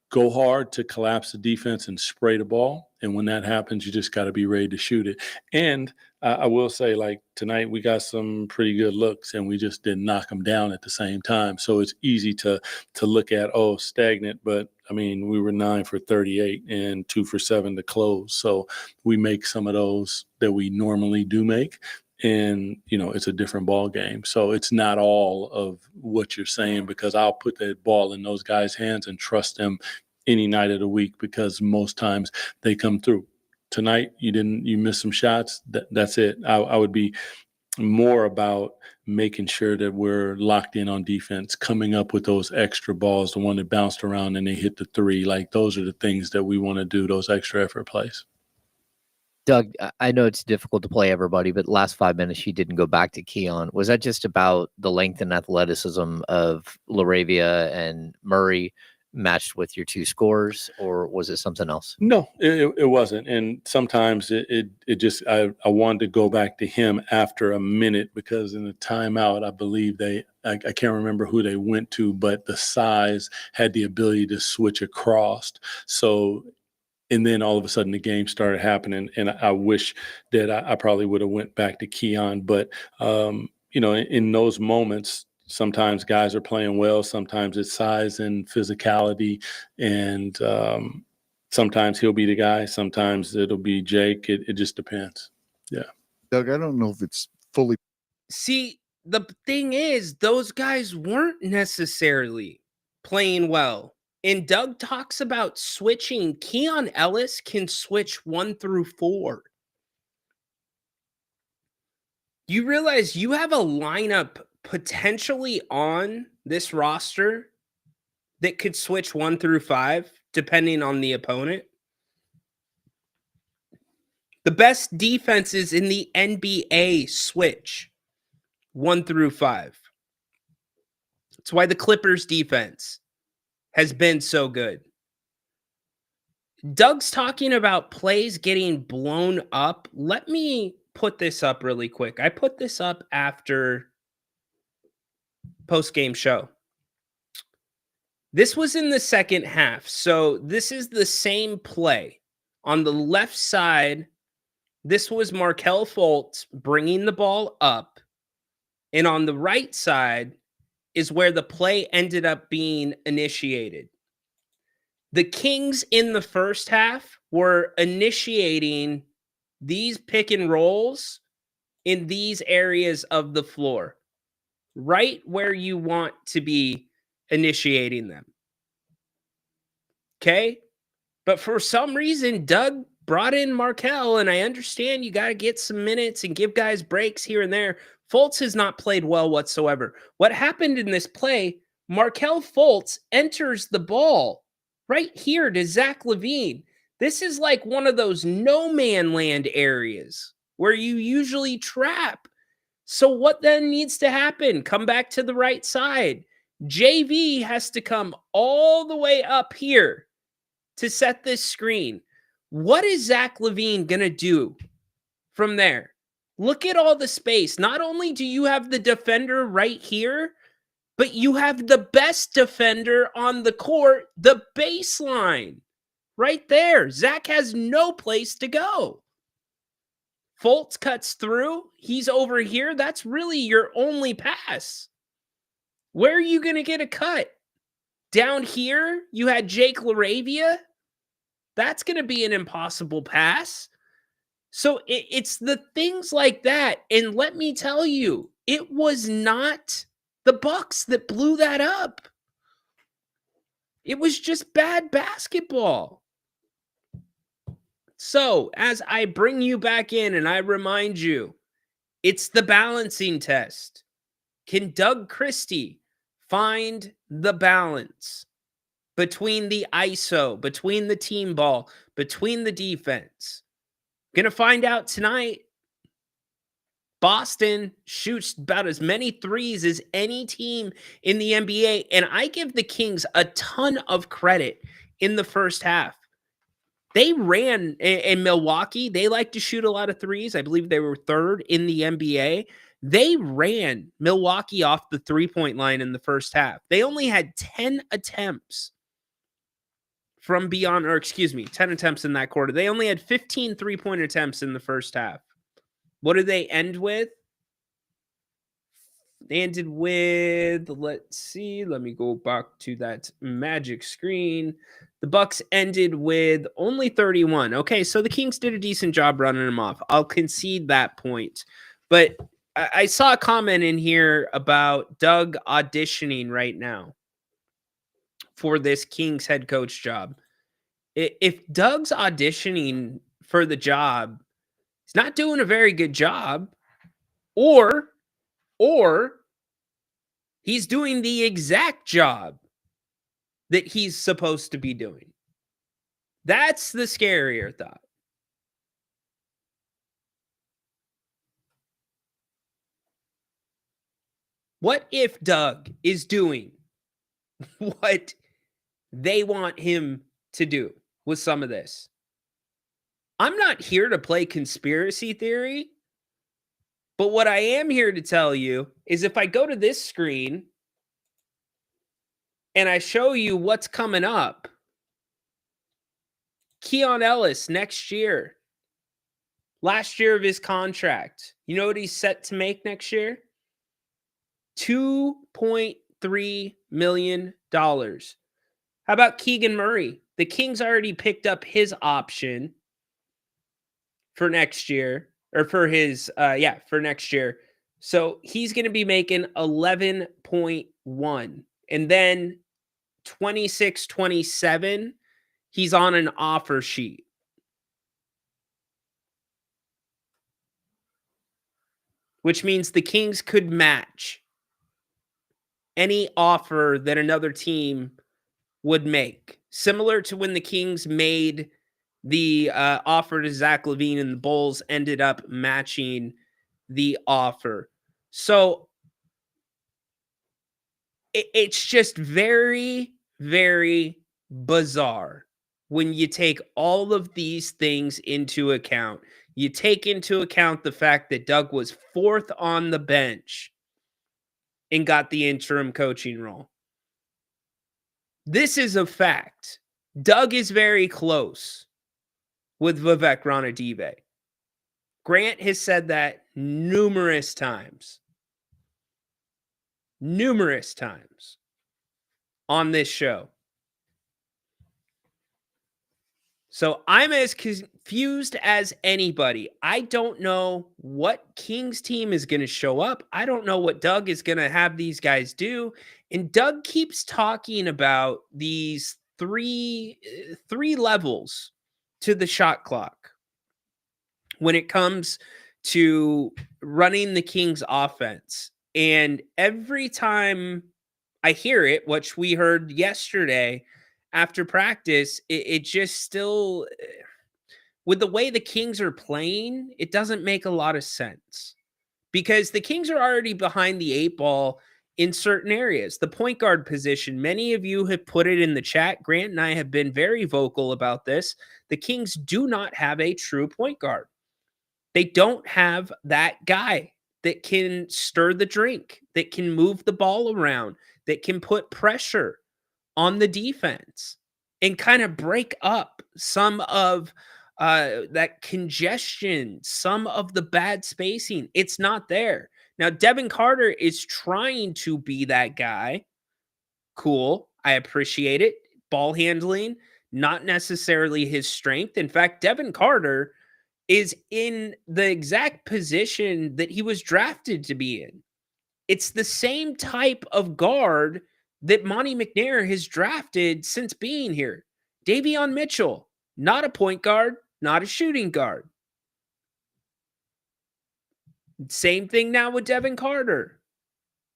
go hard to collapse the defense and spray the ball. And when that happens, you just got to be ready to shoot it. And I will say, like, tonight we got some pretty good looks, and we just didn't knock them down at the same time. So it's easy to look at, stagnant, but I mean, we were 9 for 38 and 2 for 7 to close. So we make some of those that we normally do make. And, it's a different ball game. So it's not all of what you're saying, because I'll put that ball in those guys' hands and trust them any night of the week, because most times they come through. Tonight, you missed some shots. That's it. I would be more about making sure that we're locked in on defense, coming up with those extra balls, the one that bounced around and they hit the 3. Like, those are the things that we want to do, those extra effort plays. Doug, I know it's difficult to play everybody, but last 5 minutes you didn't go back to Keon. Was that just about the length and athleticism of Laravia and Murray matched with your 2 scores, or was it something else? No, it wasn't. And sometimes it just, I wanted to go back to him after a minute, because in the timeout, I believe I can't remember who they went to, but the size had the ability to switch across. So, and then all of a sudden the game started happening, and I wish that I probably would have went back to Keon, but in those moments, sometimes guys are playing well, sometimes it's size and physicality, and sometimes he'll be the guy, sometimes it'll be Jake. It just depends. Yeah. Doug, I don't know if it's fully. See, the thing is, those guys weren't necessarily playing well. And Doug talks about switching. Keon Ellis can switch 1 through 4. You realize you have a lineup potentially on this roster that could switch 1 through 5, depending on the opponent. The best defenses in the NBA switch 1 through 5. That's why the Clippers defense has been so good. Doug's talking about plays getting blown up. Let me put this up really quick. I put this up after post-game show. This was in the second half. So this is the same play. On the left side, this was Markelle Fultz bringing the ball up. And on the right side is where the play ended up being initiated. The Kings in the first half were initiating these pick and rolls in these areas of the floor, right where you want to be initiating them. Okay? But for some reason, Doug brought in Markelle, and I understand you got to get some minutes and give guys breaks here and there. Fultz has not played well whatsoever. What happened in this play, Markelle Fultz enters the ball right here to Zach LaVine. This is like one of those no man land areas where you usually trap. So what then needs to happen? Come back to the right side. JV has to come all the way up here to set this screen. What is Zach LaVine going to do from there? Look at all the space. Not only do you have the defender right here, but you have the best defender on the court, the baseline. Right there. Zach has no place to go. Fultz cuts through. He's over here. That's really your only pass. Where are you going to get a cut? Down here, you had Jake LaRavia. That's going to be an impossible pass. So it's the things like that. And let me tell you, it was not the Bucks that blew that up. It was just bad basketball. So, as I bring you back in and I remind you, it's the balancing test. Can Doug Christie find the balance between the ISO, between the team ball, between the defense? Gonna find out tonight. Boston shoots about as many threes as any team in the NBA, and I give the Kings a ton of credit in the first half. They ran in Milwaukee. They like to shoot a lot of threes. I believe they were third in the NBA. They ran Milwaukee off the three-point line in the first half. They only had 10 attempts from beyond, 10 attempts in that quarter. They only had 15 three-point attempts in the first half. What did they end with? They ended with, let's see, let me go back to that magic screen. The Bucks ended with only 31. Okay, so the Kings did a decent job running them off. I'll concede that point. But I saw a comment in here about Doug auditioning right now for this Kings head coach job. If Doug's auditioning for the job, he's not doing a very good job, or he's doing the exact job that he's supposed to be doing. That's the scarier thought. What if Doug is doing what they want him to do with some of this? I'm not here to play conspiracy theory, but what I am here to tell you is if I go to this screen and I show you what's coming up, Keon Ellis next year, last year of his contract, you know what he's set to make next year? $2.3 million. How about Keegan Murray? The Kings already picked up his option for next year, or for his, for next year. So he's going to be making 11.1. And then 26, 27, he's on an offer sheet. Which means the Kings could match any offer that another team would make. Similar to when the Kings made the offer to Zach LaVine and the Bulls ended up matching the offer. So it's just very, very bizarre when you take all of these things into account. You take into account the fact that Doug was 4th on the bench and got the interim coaching role. This is a fact. Doug is very close with Vivek Ranadive. Grant has said that numerous times on this show. So I'm as confused as anybody. I don't know what Kings team is going to show up. I don't know what Doug is going to have these guys do. And Doug keeps talking about these three levels to the shot clock when it comes to running the Kings offense. And every time I hear it, which we heard yesterday after practice, it just still, with the way the Kings are playing, it doesn't make a lot of sense because the Kings are already behind the 8 ball in certain areas. The point guard position, many of you have put it in the chat. Grant and I have been very vocal about this. The Kings do not have a true point guard. They don't have that guy that can stir the drink, that can move the ball around, that can put pressure on the defense and kind of break up some of that congestion, some of the bad spacing. It's not there. Now, Devin Carter is trying to be that guy. Cool. I appreciate it. Ball handling, not necessarily his strength. In fact, Devin Carter is in the exact position that he was drafted to be in. It's the same type of guard that Monty McNair has drafted since being here. Davion Mitchell, not a point guard, not a shooting guard. Same thing now with Devin Carter.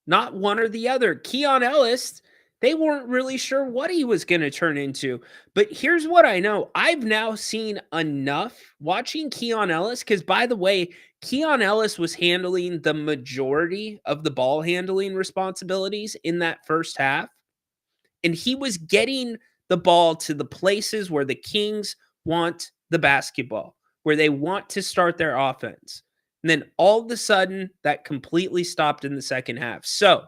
Not one or the other. Keon Ellis, they weren't really sure what he was going to turn into. But here's what I know. I've now seen enough watching Keon Ellis, because, by the way, Keon Ellis was handling the majority of the ball handling responsibilities in that first half. And he was getting the ball to the places where the Kings want the basketball, where they want to start their offense. And then all of a sudden, that completely stopped in the second half. So,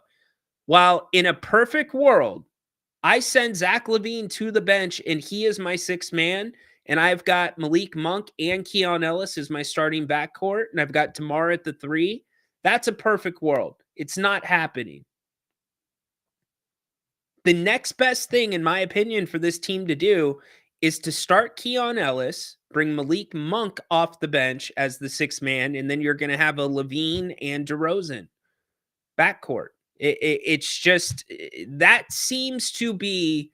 while in a perfect world, I send Zach LaVine to the bench and he is my 6th man, and I've got Malik Monk and Keon Ellis as my starting backcourt, and I've got Tamar at the 3, that's a perfect world. It's not happening. The next best thing, in my opinion, for this team to do is to start Keon Ellis, bring Malik Monk off the bench as the 6th man, and then you're going to have a LaVine and DeRozan backcourt. It's just, that seems to be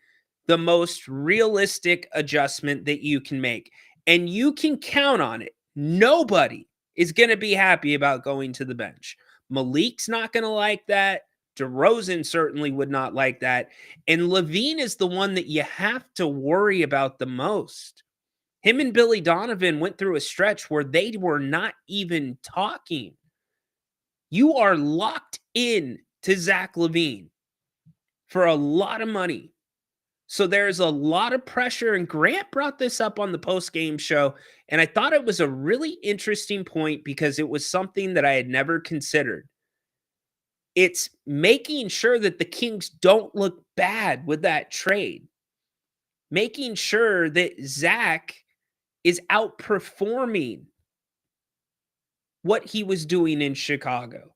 the most realistic adjustment that you can make. And you can count on it. Nobody is going to be happy about going to the bench. Malik's not going to like that. DeRozan certainly would not like that. And LaVine is the one that you have to worry about the most. Him and Billy Donovan went through a stretch where they were not even talking. You are locked in to Zach LaVine for a lot of money. So there's a lot of pressure, and Grant brought this up on the post-game show, and I thought it was a really interesting point because it was something that I had never considered. It's making sure that the Kings don't look bad with that trade. Making sure that Zach is outperforming what he was doing in Chicago.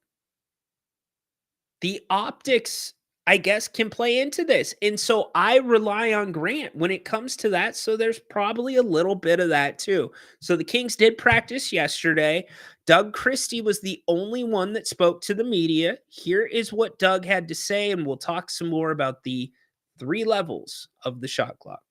the optics, I guess, can play into this. And so I rely on Grant when it comes to that. So there's probably a little bit of that too. So the Kings did practice yesterday. Doug Christie was the only one that spoke to the media. Here is what Doug had to say, and we'll talk some more about the 3 levels of the shot clock.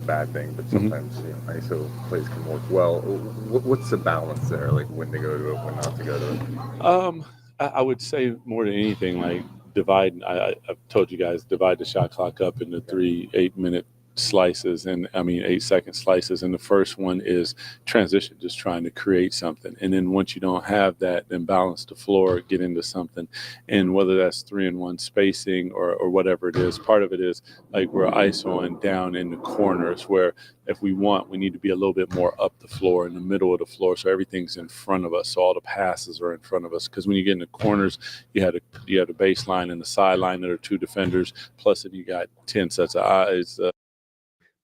Bad thing, but sometimes ISO plays can work well. What's the balance there? Like when to go to it, when not to go to it? I would say more than anything, like divide. I've told you guys, divide the shot clock up into 3 8-minute slices, and 8-second slices. And the first one is transition, just trying to create something. And then once you don't have that, then balance the floor, get into something. And whether that's 3-and-1 spacing or whatever it is, part of it is like we're isoing down in the corners where if we want, we need to be a little bit more up the floor, in the middle of the floor, so everything's in front of us, so all the passes are in front of us. Because when you get in the corners, you have the baseline and the sideline that are 2 defenders, plus if you got 10 sets of eyes.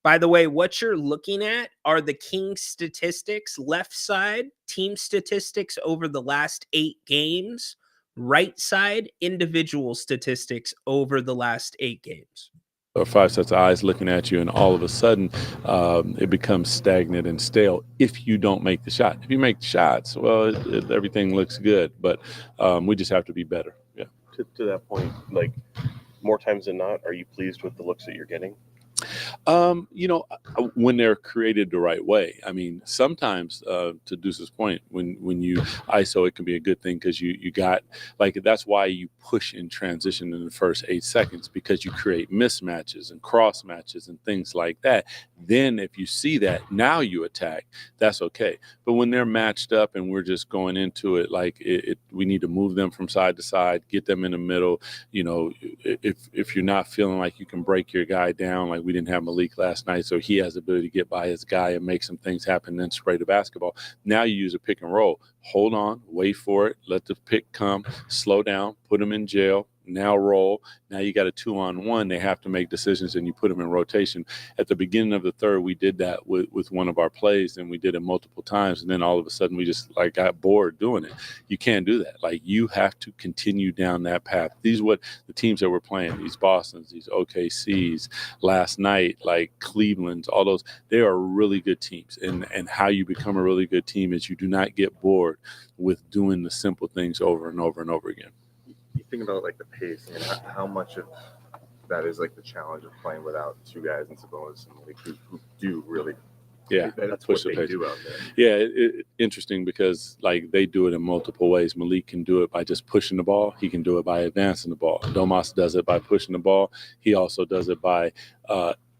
By the way, what you're looking at are the Kings statistics. Left side, team statistics over the last 8 games. Right side, individual statistics over the last 8 games. Or 5 sets of eyes looking at you, and all of a sudden it becomes stagnant and stale if you don't make the shot. If you make the shots, well, everything looks good, but we just have to be better. Yeah. To that point, like more times than not, are you pleased with the looks that you're getting? When they're created the right way. I mean, sometimes to Deuce's point, when you ISO, it can be a good thing because you got, like, that's why you push in transition in the first 8 seconds, because you create mismatches and cross matches and things like that. Then if you see that, now you attack, that's okay. But when they're matched up and we're just going into it, like we need to move them from side to side, get them in the middle. If you're not feeling like you can break your guy down, like we didn't have Malik last night, so he has the ability to get by his guy and make some things happen, then spray the basketball. Now you use a pick and roll. Hold on, wait for it, let the pick come, slow down, put them in jail, now roll. Now you got a 2-on-1. They have to make decisions, and you put them in rotation. At the beginning of the third, we did that with one of our plays, and we did it multiple times, and then all of a sudden we just got bored doing it. You can't do that. Like, you have to continue down that path. These are what the teams that we're playing, these Bostons, these OKCs, last night, like Cleveland's, all those, they are really good teams. And how you become a really good team is you do not get bored with doing the simple things over and over and over again. You think about like the pace. I mean, how much of that is like the challenge of playing without 2 guys in Sabonis and Malik who do really, that's what they do out there. Yeah, interesting because like they do it in multiple ways. Malik can do it by just pushing the ball. He can do it by advancing the ball. Domas does it by pushing the ball. He also does it by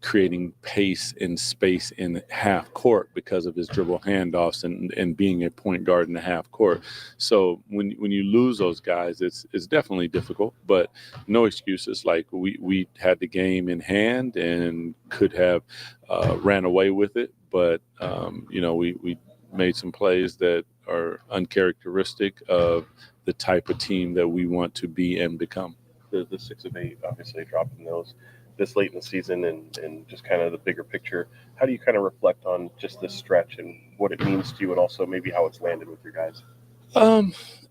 creating pace and space in half court because of his dribble handoffs and being a point guard in the half court. So when you lose those guys, it's definitely difficult, but no excuses. Like we had the game in hand and could have ran away with it, but we made some plays that are uncharacteristic of the type of team that we want to be and become. The 6 of 8, obviously dropping those this late in the season and just kind of the bigger picture. How do you kind of reflect on just this stretch and what it means to you, and also maybe how it's landed with your guys?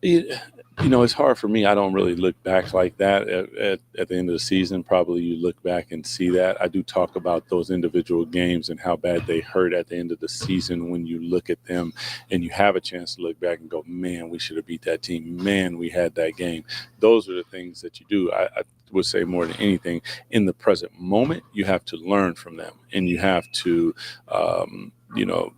It's hard for me. I don't really look back like that at the end of the season. Probably you look back and see that. I do talk about those individual games and how bad they hurt at the end of the season when you look at them and you have a chance to look back and go, man, we should have beat that team. Man, we had that game. Those are the things that you do. I would say more than anything, in the present moment, you have to learn from them, and you have to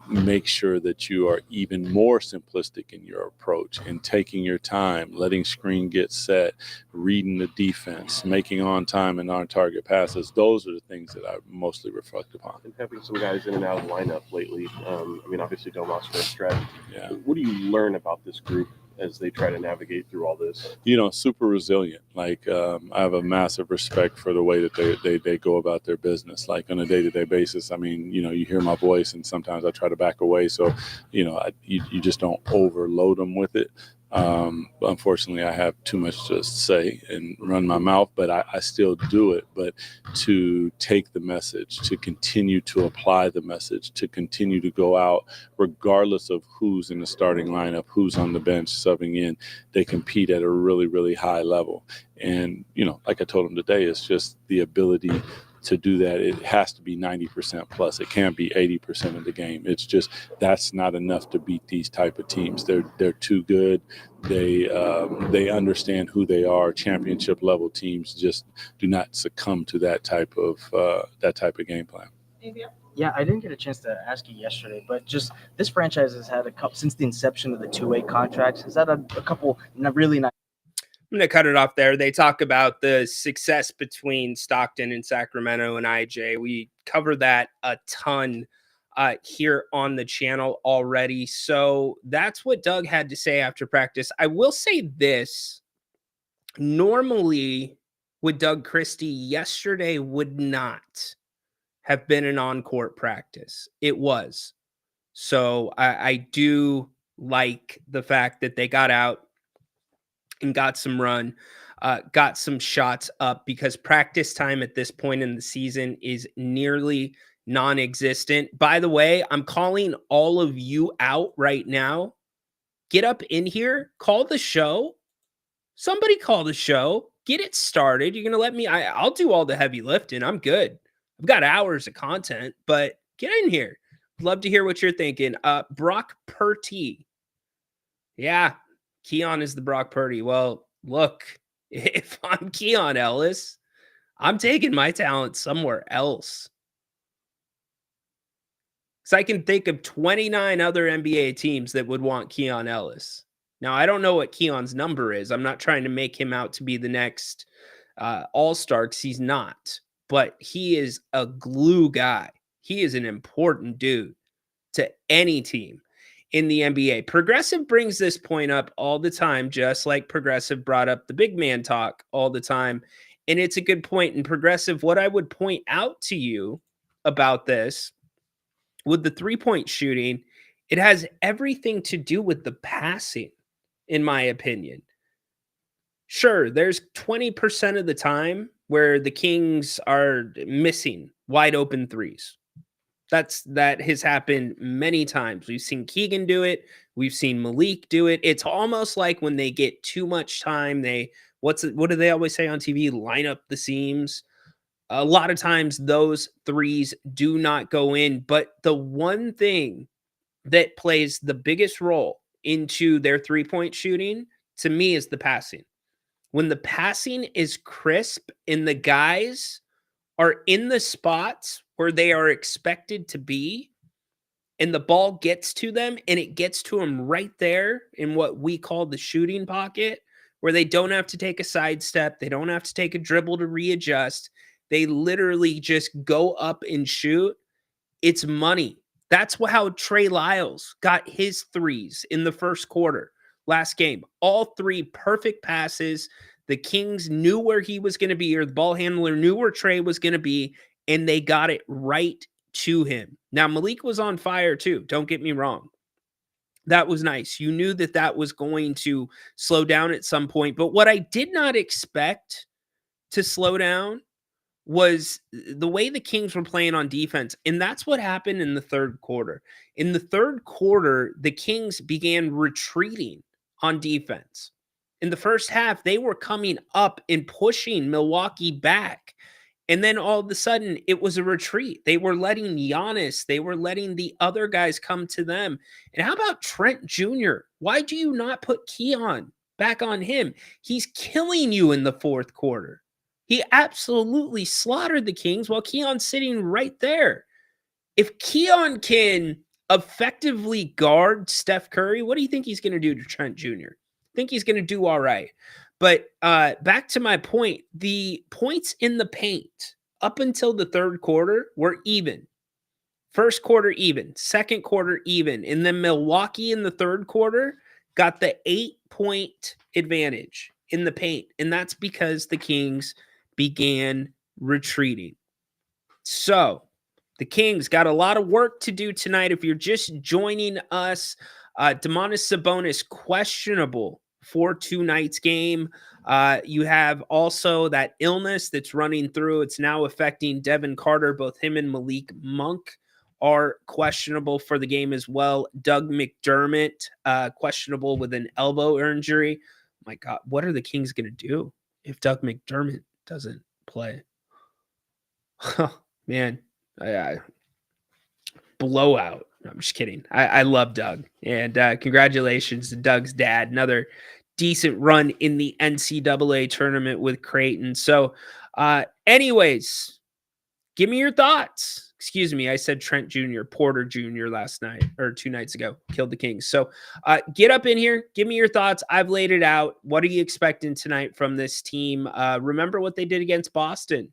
make sure that you are even more simplistic in your approach and taking your time, letting screen get set, reading the defense, making on time and on target passes. Those are the things that I mostly reflect upon. And having some guys in and out of the lineup lately. Obviously Domas for a stretch. Yeah. What do you learn about this group as they try to navigate through all this? Super resilient. Like I have a massive respect for the way that they go about their business. Like on a day-to-day basis, you hear my voice and sometimes I try to back away. So, you just don't overload them with it. Unfortunately, I have too much to say and run my mouth, but I still do it. But to take the message, to continue to apply the message, to continue to go out, regardless of who's in the starting lineup, who's on the bench subbing in, they compete at a really, really high level. And, like I told them today, it's just the ability to do that. It has to be 90% plus. It can't be 80% of the game. It's just, that's not enough to beat these type of teams. They're too good. They understand who they are. Championship level teams just do not succumb to that type of game plan. Yeah, I didn't get a chance to ask you yesterday, but just this franchise has had a couple since the inception of the two-way contracts. Has had a couple really nice. I'm going to cut it off there. They talk about the success between Stockton and Sacramento and IJ. We cover that a ton here on the channel already. So that's what Doug had to say after practice. I will say this. Normally, with Doug Christie, yesterday would not have been an on-court practice. It was. So I do like the fact that they got out and got some run, got some shots up, because practice time at this point in the season is nearly non-existent. By the way, I'm calling all of you out right now. Get up in here, call the show. Somebody call the show. Get it started. You're going to let me, I'll do all the heavy lifting. I'm good. I've got hours of content, but get in here. Love to hear what you're thinking. Brock Purdy. Yeah. Keon is the Brock Purdy. Well, look, if I'm Keon Ellis, I'm taking my talent somewhere else. Because I can think of 29 other NBA teams that would want Keon Ellis. Now, I don't know what Keon's number is. I'm not trying to make him out to be the next all-star, because he's not. But he is a glue guy. He is an important dude to any team in the NBA. Progressive brings this point up all the time, just like Progressive brought up the big man talk all the time. And it's a good point. And Progressive, what I would point out to you about this, with the three-point shooting, it has everything to do with the passing, in my opinion. Sure, there's 20% of the time where the Kings are missing wide open threes. That has happened many times. We've seen Keegan do it. We've seen Malik do it. It's almost like when they get too much time, what do they always say on TV? Line up the seams. A lot of times those threes do not go in. But the one thing that plays the biggest role into their three-point shooting, to me, is the passing. When the passing is crisp and the guys are in the spots where they are expected to be, and the ball gets to them, and it gets to them right there in what we call the shooting pocket, where they don't have to take a sidestep, they don't have to take a dribble to readjust, they literally just go up and shoot. It's money. That's how Trey Lyles got his threes in the first quarter last game. All three perfect passes. The Kings knew where he was going to be, or the ball handler knew where Trey was going to be, and they got it right to him. Now, Malik was on fire too. Don't get me wrong. That was nice. You knew that was going to slow down at some point. But what I did not expect to slow down was the way the Kings were playing on defense. And that's what happened in the third quarter. In the third quarter, the Kings began retreating on defense. In the first half, they were coming up and pushing Milwaukee back. And then all of a sudden, it was a retreat. They were letting Giannis, they were letting the other guys come to them. And how about Trent Jr.? Why do you not put Keon back on him? He's killing you in the fourth quarter. He absolutely slaughtered the Kings while Keon's sitting right there. If Keon can effectively guard Steph Curry, what do you think he's going to do to Trent Jr.? I think he's going to do all right. But back to my point, the points in the paint up until the third quarter were even. First quarter even, second quarter even, and then Milwaukee in the third quarter got the 8-point advantage in the paint, and that's because the Kings began retreating. So the Kings got a lot of work to do tonight. If you're just joining us, Domantas Sabonis questionable for tonight's game. You have also that illness that's running through. It's now affecting Devin Carter. Both him and Malik Monk are questionable for the game as well. Doug McDermott, questionable with an elbow injury. My God, what are the Kings going to do if Doug McDermott doesn't play? Man, blowout. No, I'm just kidding. I love Doug. And congratulations to Doug's dad. Another decent run in the NCAA tournament with Creighton. So anyways, give me your thoughts. Excuse me, I said Trent Jr., Porter Jr. last night or 2 nights ago, killed the Kings. So get up in here, give me your thoughts. I've laid it out. What are you expecting tonight from this team? Remember what they did against Boston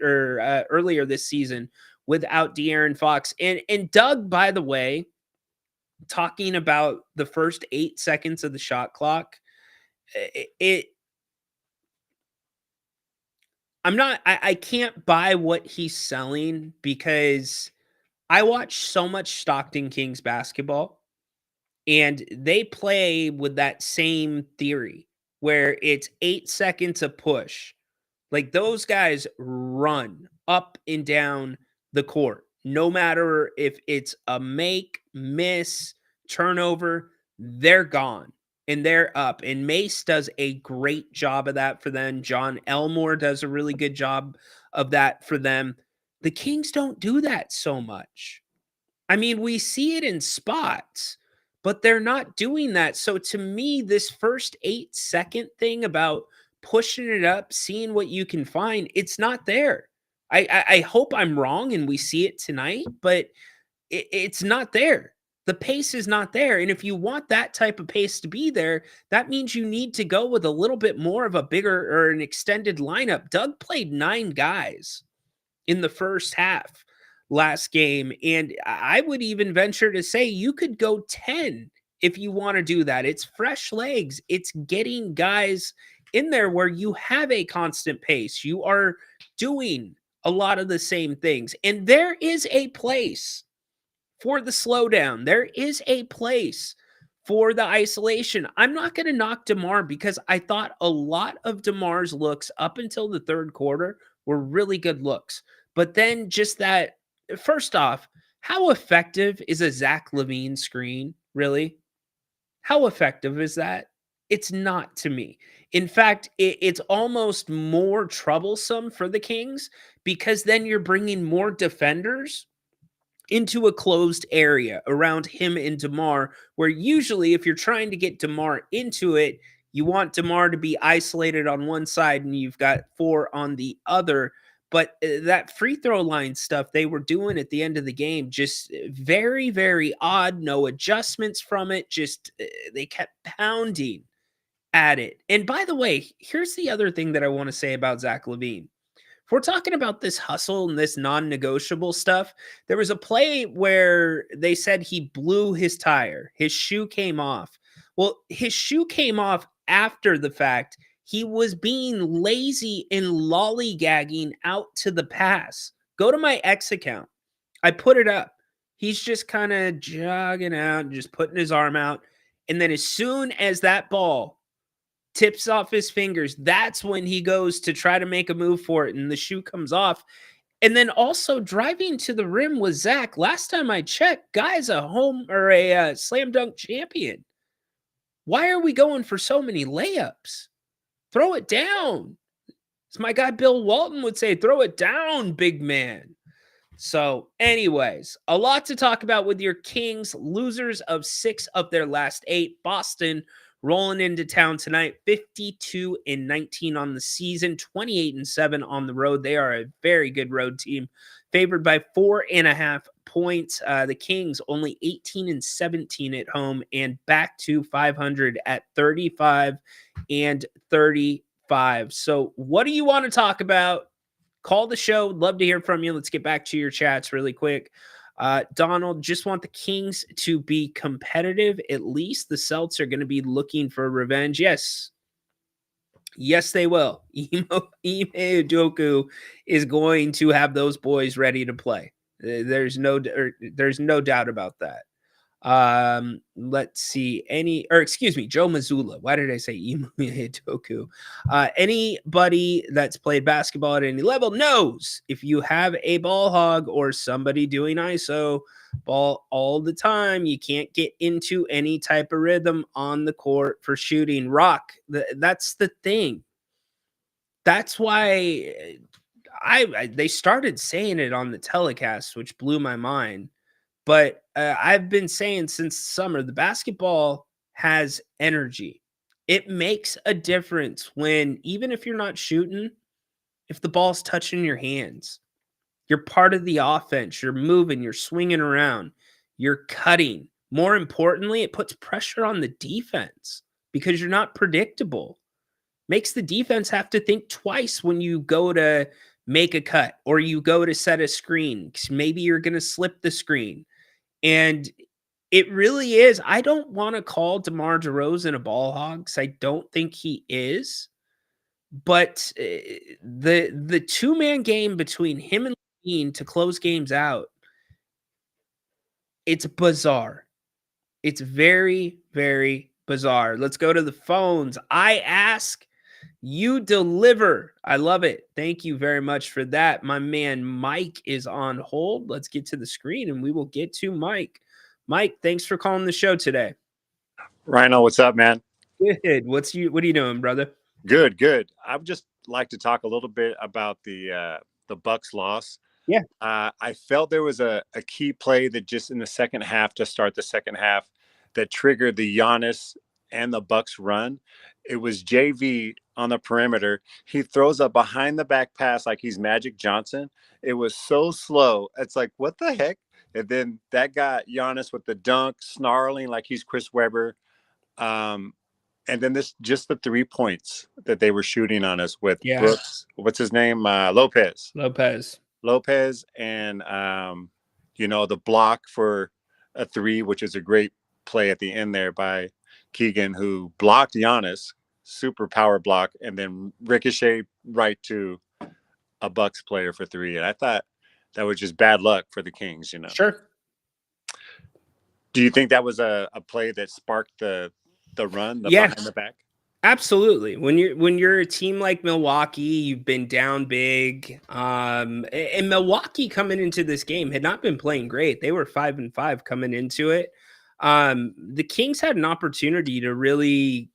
earlier this season without De'Aaron Fox. And Doug, by the way, talking about the first 8 seconds of the shot clock, I can't buy what he's selling because I watch so much Stockton Kings basketball and they play with that same theory where it's 8 seconds a push. Like those guys run up and down the court, no matter if it's a make, miss, turnover, they're gone. And they're up. And Mace does a great job of that for them. John Elmore does a really good job of that for them. The Kings don't do that so much. I mean, we see it in spots, but they're not doing that. So to me, this first 8-second thing about pushing it up, seeing what you can find, it's not there. I hope I'm wrong and we see it tonight, but it's not there. The pace is not there. And if you want that type of pace to be there, that means you need to go with a little bit more of a bigger or an extended lineup. Doug played 9 guys in the first half last game. And I would even venture to say you could go 10 if you want to do that. It's fresh legs. It's getting guys in there where you have a constant pace. You are doing a lot of the same things. And there is a place for the slowdown. There is a place for the isolation. I'm not going to knock DeMar because I thought a lot of DeMar's looks up until the third quarter were really good looks. But then just that, first off, how effective is a Zach LaVine screen, really? How effective is that? It's not to me. In fact, it's almost more troublesome for the Kings because then you're bringing more defenders into a closed area around him and DeMar, where usually if you're trying to get DeMar into it, you want DeMar to be isolated on one side and you've got 4 on the other. But that free throw line stuff they were doing at the end of the game, just very, very odd. No adjustments from it. Just they kept pounding at it. And by the way, here's the other thing that I want to say about Zach LaVine. If we're talking about this hustle and this non-negotiable stuff, there was a play where they said he blew his tire. His shoe came off. Well, his shoe came off after the fact. He was being lazy and lollygagging out to the pass. Go to my X account. I put it up. He's just kind of jogging out and just putting his arm out. And then as soon as that ball tips off his fingers, that's when he goes to try to make a move for it, and the shoe comes off. And then also driving to the rim with Zach. Last time I checked, guy's a home or a slam dunk champion. Why are we going for so many layups? Throw it down. As my guy Bill Walton would say, throw it down, big man. So anyways, a lot to talk about with your Kings, losers of 6 of their last 8. Boston rolling into town tonight, 52-19 on the season, 28-7 on the road. They are a very good road team, favored by 4.5 points. The Kings only 18-17 at home and back to 500 at 35-35. So what do you want to talk about? Call the show. Love to hear from you. Let's get back to your chats really quick. Donald, just want the Kings to be competitive. At least the Celts are going to be looking for revenge. Yes, they will. Ime Udoka is going to have those boys ready to play. There's no doubt about that. Let's see. Excuse me, Joe Mazzulla. Why did I say Emu Hitoku? Anybody that's played basketball at any level knows if you have a ball hog or somebody doing ISO ball all the time, you can't get into any type of rhythm on the court for shooting. Rock, that's the thing. That's why they started saying it on the telecast, which blew my mind. But I've been saying since summer, the basketball has energy. It makes a difference when, even if you're not shooting, if the ball's touching your hands, you're part of the offense, you're moving, you're swinging around, you're cutting. More importantly, it puts pressure on the defense because you're not predictable. Makes the defense have to think twice when you go to make a cut or you go to set a screen, 'cause maybe you're going to slip the screen. And it really is. I don't want to call DeMar DeRozan a ball hog because I don't think he is. But the two-man game between him and Levine to close games out, it's bizarre. It's very, very bizarre. Let's go to the phones. I ask, you deliver. I love it. Thank you very much for that. My man Mike is on hold. Let's get to the screen and we will get to Mike. Mike, thanks for calling the show today. Rhino, what's up, man? Good. What are you doing, brother? Good. I would just like to talk a little bit about the Bucks loss. Yeah. I felt there was a key play that just in the second half to start the second half that triggered the Giannis and the Bucks run. It was JV on the perimeter. He throws a behind the back pass like he's Magic Johnson. It was so slow. It's like, what the heck? And then that got Giannis with the dunk, snarling like he's Chris Webber. And then just the 3 points that they were shooting on us with Brooks. What's his name? Lopez. And, the block for a 3, which is a great play at the end there by Keegan, who blocked Giannis, super power block, and then ricochet right to a Bucks player for 3. And I thought that was just bad luck for the Kings, Sure. Do you think that was a play that sparked the run, behind the back? Absolutely. When you're a team like Milwaukee, you've been down big. And Milwaukee coming into this game had not been playing great. They were 5-5 coming into it. The Kings had an opportunity to really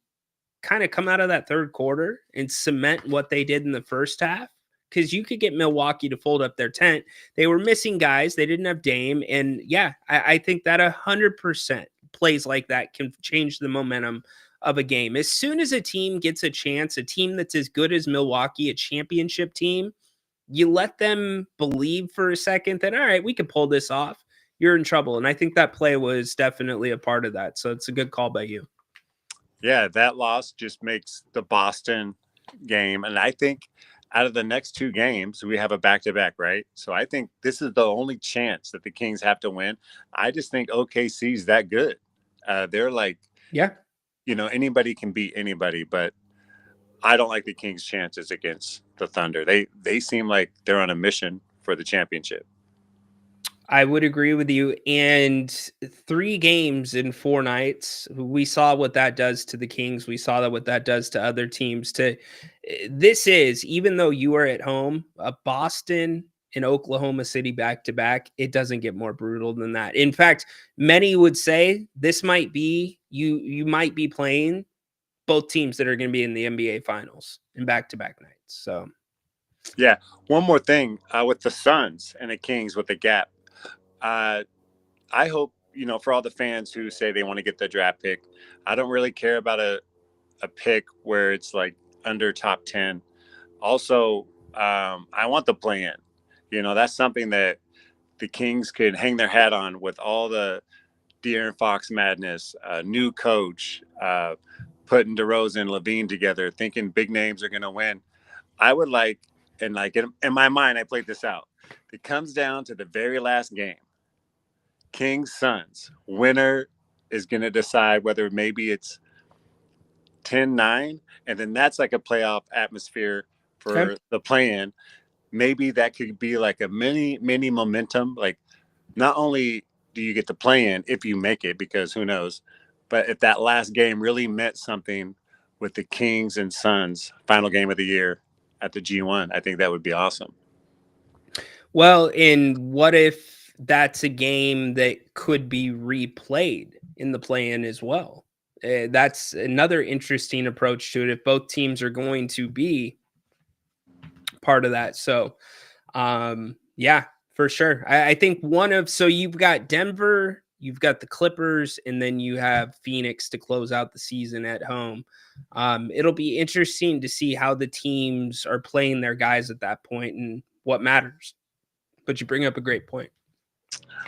kind of come out of that third quarter and cement what they did in the first half, because you could get Milwaukee to fold up their tent. They were missing guys. They didn't have Dame. And I think that 100% plays like that can change the momentum of a game. As soon as a team gets a chance, a team that's as good as Milwaukee, a championship team, you let them believe for a second that, all right, we can pull this off. You're in trouble. And I think that play was definitely a part of that. So it's a good call by you. Yeah, that loss just makes the Boston game. And I think out of the next 2 games, we have a back-to-back, right? So I think this is the only chance that the Kings have to win. I just think OKC's that good. They're like, anybody can beat anybody, but I don't like the Kings' chances against the Thunder. They seem like they're on a mission for the championship. I would agree with you. And 3 games in 4 nights, we saw what that does to the Kings. We saw what that does to other teams. This is, even though you are at home, a Boston and Oklahoma City back-to-back, it doesn't get more brutal than that. In fact, many would say this might be, you might be playing both teams that are going to be in the NBA Finals in back-to-back nights. So, yeah. One more thing with the Suns and the Kings with the gap. I hope, for all the fans who say they want to get the draft pick, I don't really care about a pick where it's like under top 10. Also, I want the play-in. That's something that the Kings could hang their hat on with all the De'Aaron Fox madness, new coach, putting DeRozan and Levine together, thinking big names are going to win. I would like, and like in my mind, I played this out. It comes down to the very last game. Kings, Suns. Winner is going to decide whether maybe it's 10-9, and then that's like a playoff atmosphere for the play-in. Maybe that could be like a mini momentum. Like, not only do you get to play in if you make it? Because who knows? But if that last game really meant something with the Kings and Suns final game of the year at the G1, I think that would be awesome. Well, and what if that's a game that could be replayed in the play-in as well? That's another interesting approach to it if both teams are going to be part of that. So, yeah, for sure. I think so you've got Denver, you've got the Clippers, and then you have Phoenix to close out the season at home. It'll be interesting to see how the teams are playing their guys at that point and what matters. But you bring up a great point.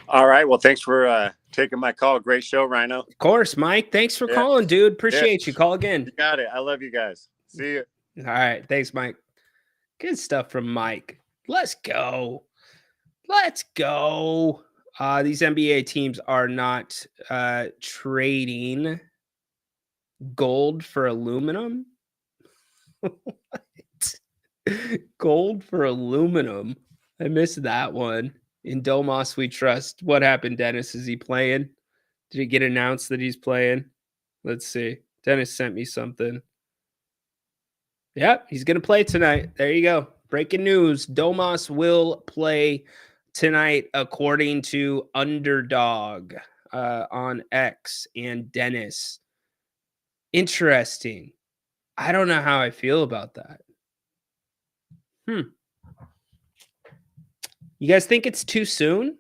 All right. Well, thanks for taking my call. Great show, Rhino. Of course, Mike. Thanks for calling, dude. Appreciate you. Call again. You got it. I love you guys. See you. All right. Thanks, Mike. Good stuff from Mike. Let's go. Let's go. These NBA teams are not trading gold for aluminum. What? Gold for aluminum. I missed that one. In Domas we trust. What happened, Dennis? Is he playing? Did it get announced that he's playing? Let's see. Dennis sent me something. Yep, he's going to play tonight. There you go. Breaking news. Domas will play tonight, according to Underdog on X and Dennis. Interesting. I don't know how I feel about that. You guys think it's too soon?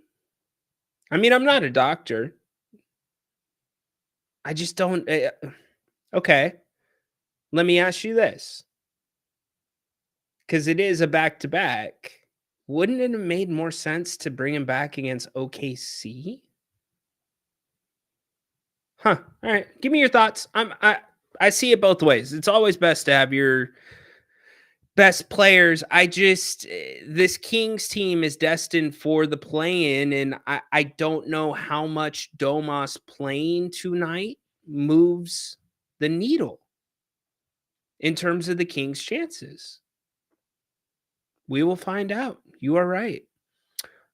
I mean, I'm not a doctor. I just don't. Okay. Let me ask you this. Because it is a back-to-back. Wouldn't it have made more sense to bring him back against OKC? Huh. All right. Give me your thoughts. I see it both ways. It's always best to have your best players. This Kings team is destined for the play-in, and I don't know how much Domas playing tonight moves the needle in terms of the Kings' chances. We will find out. You are right.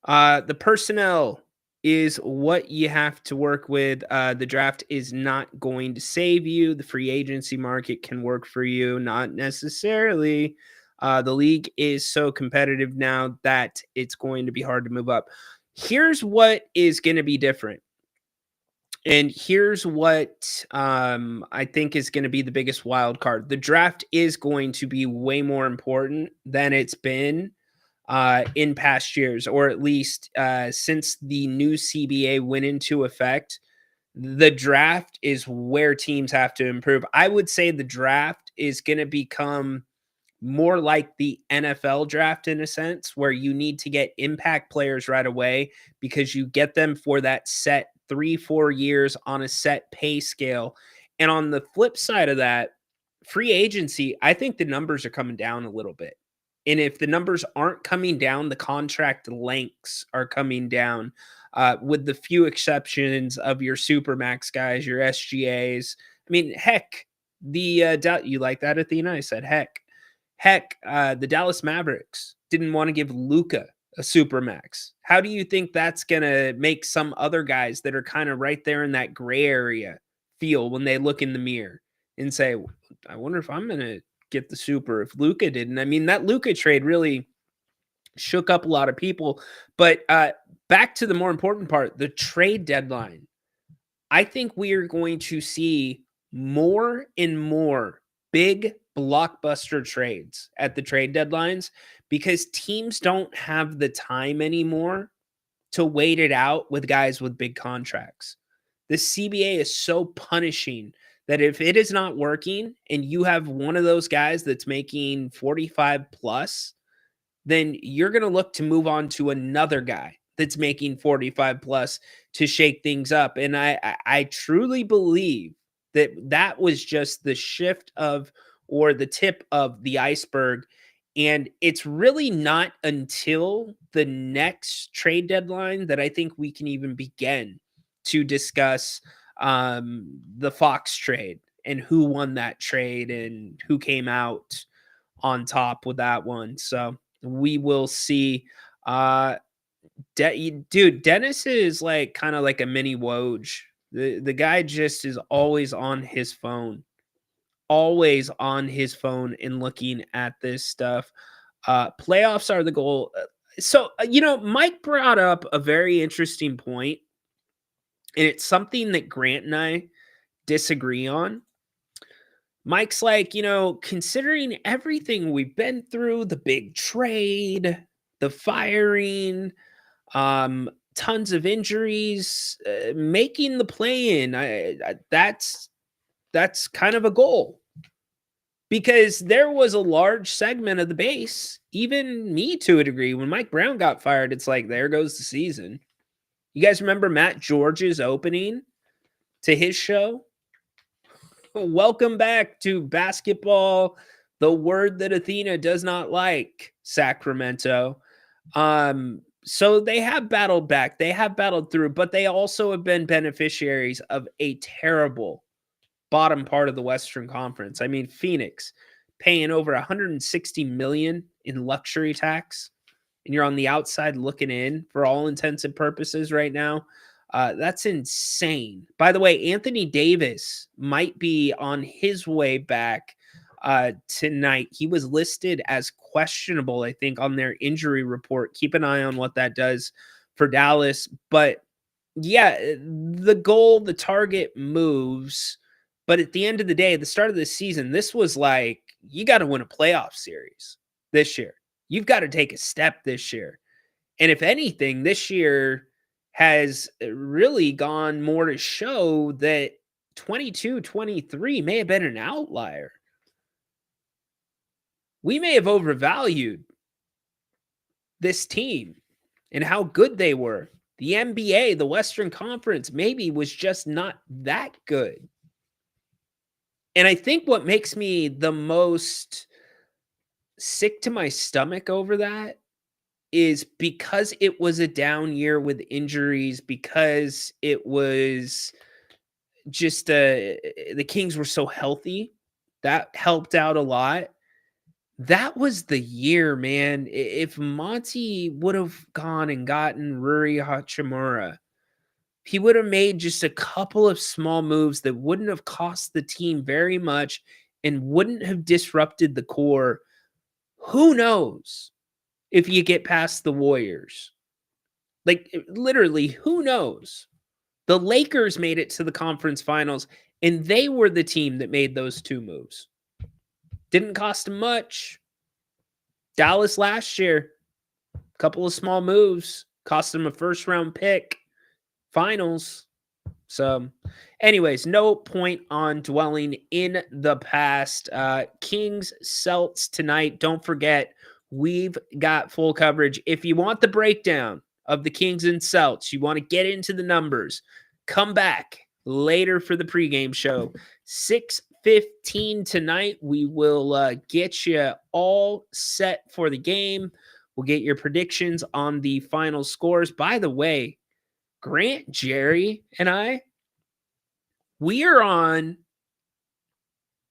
The personnel is what you have to work with. The draft is not going to save you. The free agency market can work for you, not necessarily. The league is so competitive now that it's going to be hard to move up. Here's what is going to be different. And here's what I think is going to be the biggest wild card. The draft is going to be way more important than it's been in past years, or at least since the new CBA went into effect. The draft is where teams have to improve. I would say the draft is going to become more like the NFL draft in a sense, where you need to get impact players right away because you get them for that set 3-4 years on a set pay scale. And on the flip side of that, free agency, I think the numbers are coming down a little bit. And if the numbers aren't coming down, the contract lengths are coming down, with the few exceptions of your Supermax guys, your SGAs. I mean, heck, you like that, Athena? I said, heck, the Dallas Mavericks didn't want to give Luka a Supermax. How do you think that's going to make some other guys that are kind of right there in that gray area feel when they look in the mirror and say, I wonder if I'm going to get the super if Luka didn't? I mean, that Luka trade really shook up a lot of people. But back to the more important part, the trade deadline. I think we are going to see more and more big blockbuster trades at the trade deadlines because teams don't have the time anymore to wait it out with guys with big contracts. The CBA is so punishing that if it is not working and you have one of those guys that's making 45 plus, then you're going to look to move on to another guy that's making 45 plus to shake things up. And I truly believe that was just the shift of, or the tip of the iceberg. And it's really not until the next trade deadline that I think we can even begin to discuss the Fox trade and who won that trade and who came out on top with that one. So we will see. Dude, Dennis is like kind of like a mini Woj. The guy just is always on his phone. Always on his phone and looking at this stuff. Playoffs are the goal. So, Mike brought up a very interesting point, and it's something that Grant and I disagree on. Mike's like, considering everything we've been through, the big trade, the firing, tons of injuries, making the play-in, that's kind of a goal. Because there was a large segment of the base, even me to a degree, when Mike Brown got fired, it's like, there goes the season. You guys remember Matt George's opening to his show? Welcome back to basketball, the word that Athena does not like, Sacramento. So they have battled back. They have battled through, but they also have been beneficiaries of a terrible bottom part of the Western Conference. I mean, Phoenix paying over $160 million in luxury tax, and you're on the outside looking in for all intents and purposes right now. That's insane. By the way, Anthony Davis might be on his way back tonight. He was listed as questionable, I think, on their injury report. Keep an eye on what that does for Dallas. But yeah, the goal, the target moves. But at the end of the day, at the start of the season, this was like, you got to win a playoff series this year. You've got to take a step this year. And if anything, this year has really gone more to show that 22-23 may have been an outlier. We may have overvalued this team and how good they were. The NBA, the Western Conference, maybe was just not that good. And I think what makes me the most sick to my stomach over that is because it was a down year with injuries, because it was just the Kings were so healthy. That helped out a lot. That was the year, man. If Monty would have gone and gotten Ruri Hachimura, he would have made just a couple of small moves that wouldn't have cost the team very much and wouldn't have disrupted the core. Who knows if you get past the Warriors? Like, literally, who knows? The Lakers made it to the conference finals, and they were the team that made those two moves. Didn't cost them much. Dallas last year, a couple of small moves, cost them a first-round pick. Finals. So anyways, no point on dwelling in the past. Kings Celts tonight. Don't forget, we've got full coverage. If you want the breakdown of the Kings and Celts, you want to get into the numbers, come back later for the pregame show. 6:15 tonight. We will get you all set for the game. We'll get your predictions on the final scores. By the way, Grant, Jerry, and I, we are on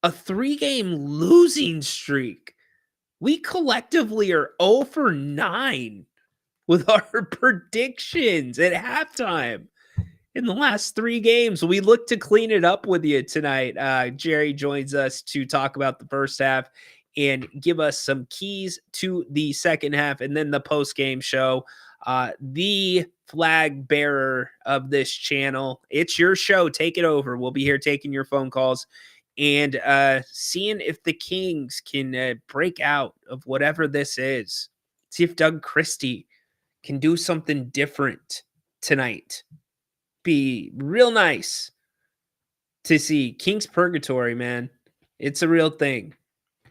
a 3-game losing streak. We collectively are 0 for 9 with our predictions at halftime in the last 3 games. We look to clean it up with you tonight. Jerry joins us to talk about the first half and give us some keys to the second half, and then the post-game show. The flag bearer of this channel. It's your show. Take it over. We'll be here taking your phone calls and seeing if the Kings can break out of whatever this is. See if Doug Christie can do something different tonight. Be real nice to see. Kings Purgatory, man. It's a real thing.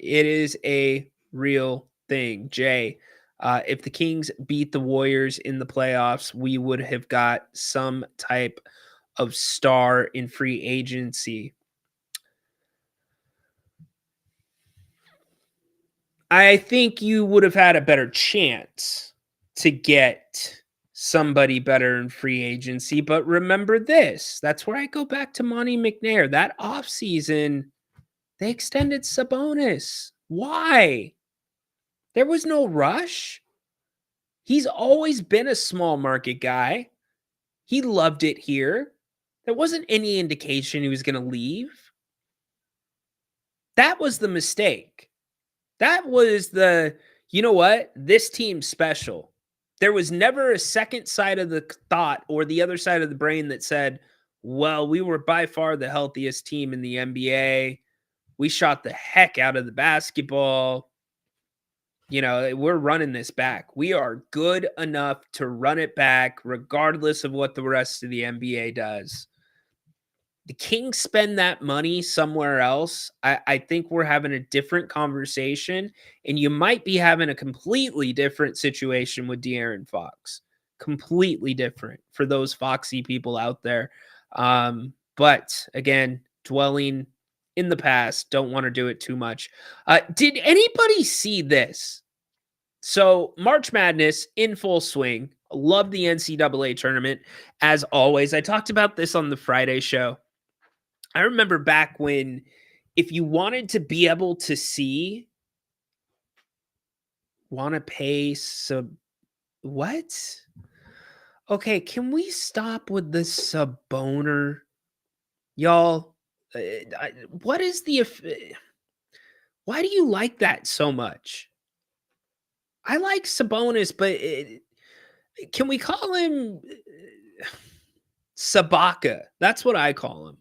It is a real thing. Jay, if the Kings beat the Warriors in the playoffs, we would have got some type of star in free agency. I think you would have had a better chance to get somebody better in free agency. But remember this. That's where I go back to Monty McNair. That offseason, they extended Sabonis. Why? There was no rush. He's always been a small market guy. He loved it here. There wasn't any indication he was going to leave. That was the mistake. That was you know what? This team's special. There was never a second side of the thought or the other side of the brain that said, well, we were by far the healthiest team in the NBA. We shot the heck out of the basketball. You know, we're running this back. We are good enough to run it back regardless of what the rest of the NBA does. The Kings spend that money somewhere else. I think we're having a different conversation, and you might be having a completely different situation with De'Aaron Fox. Completely different for those Foxy people out there. But again, dwelling in the past, don't want to do it too much. Did anybody see this? So March Madness in full swing. Love the NCAA tournament. As always, I talked about this on the Friday show. I remember back when, if you wanted to be able to see, want to pay what? Okay, can we stop with the Saboner? Y'all, what is why do you like that so much? I like Sabonis, but can we call him Sabaka? That's what I call him.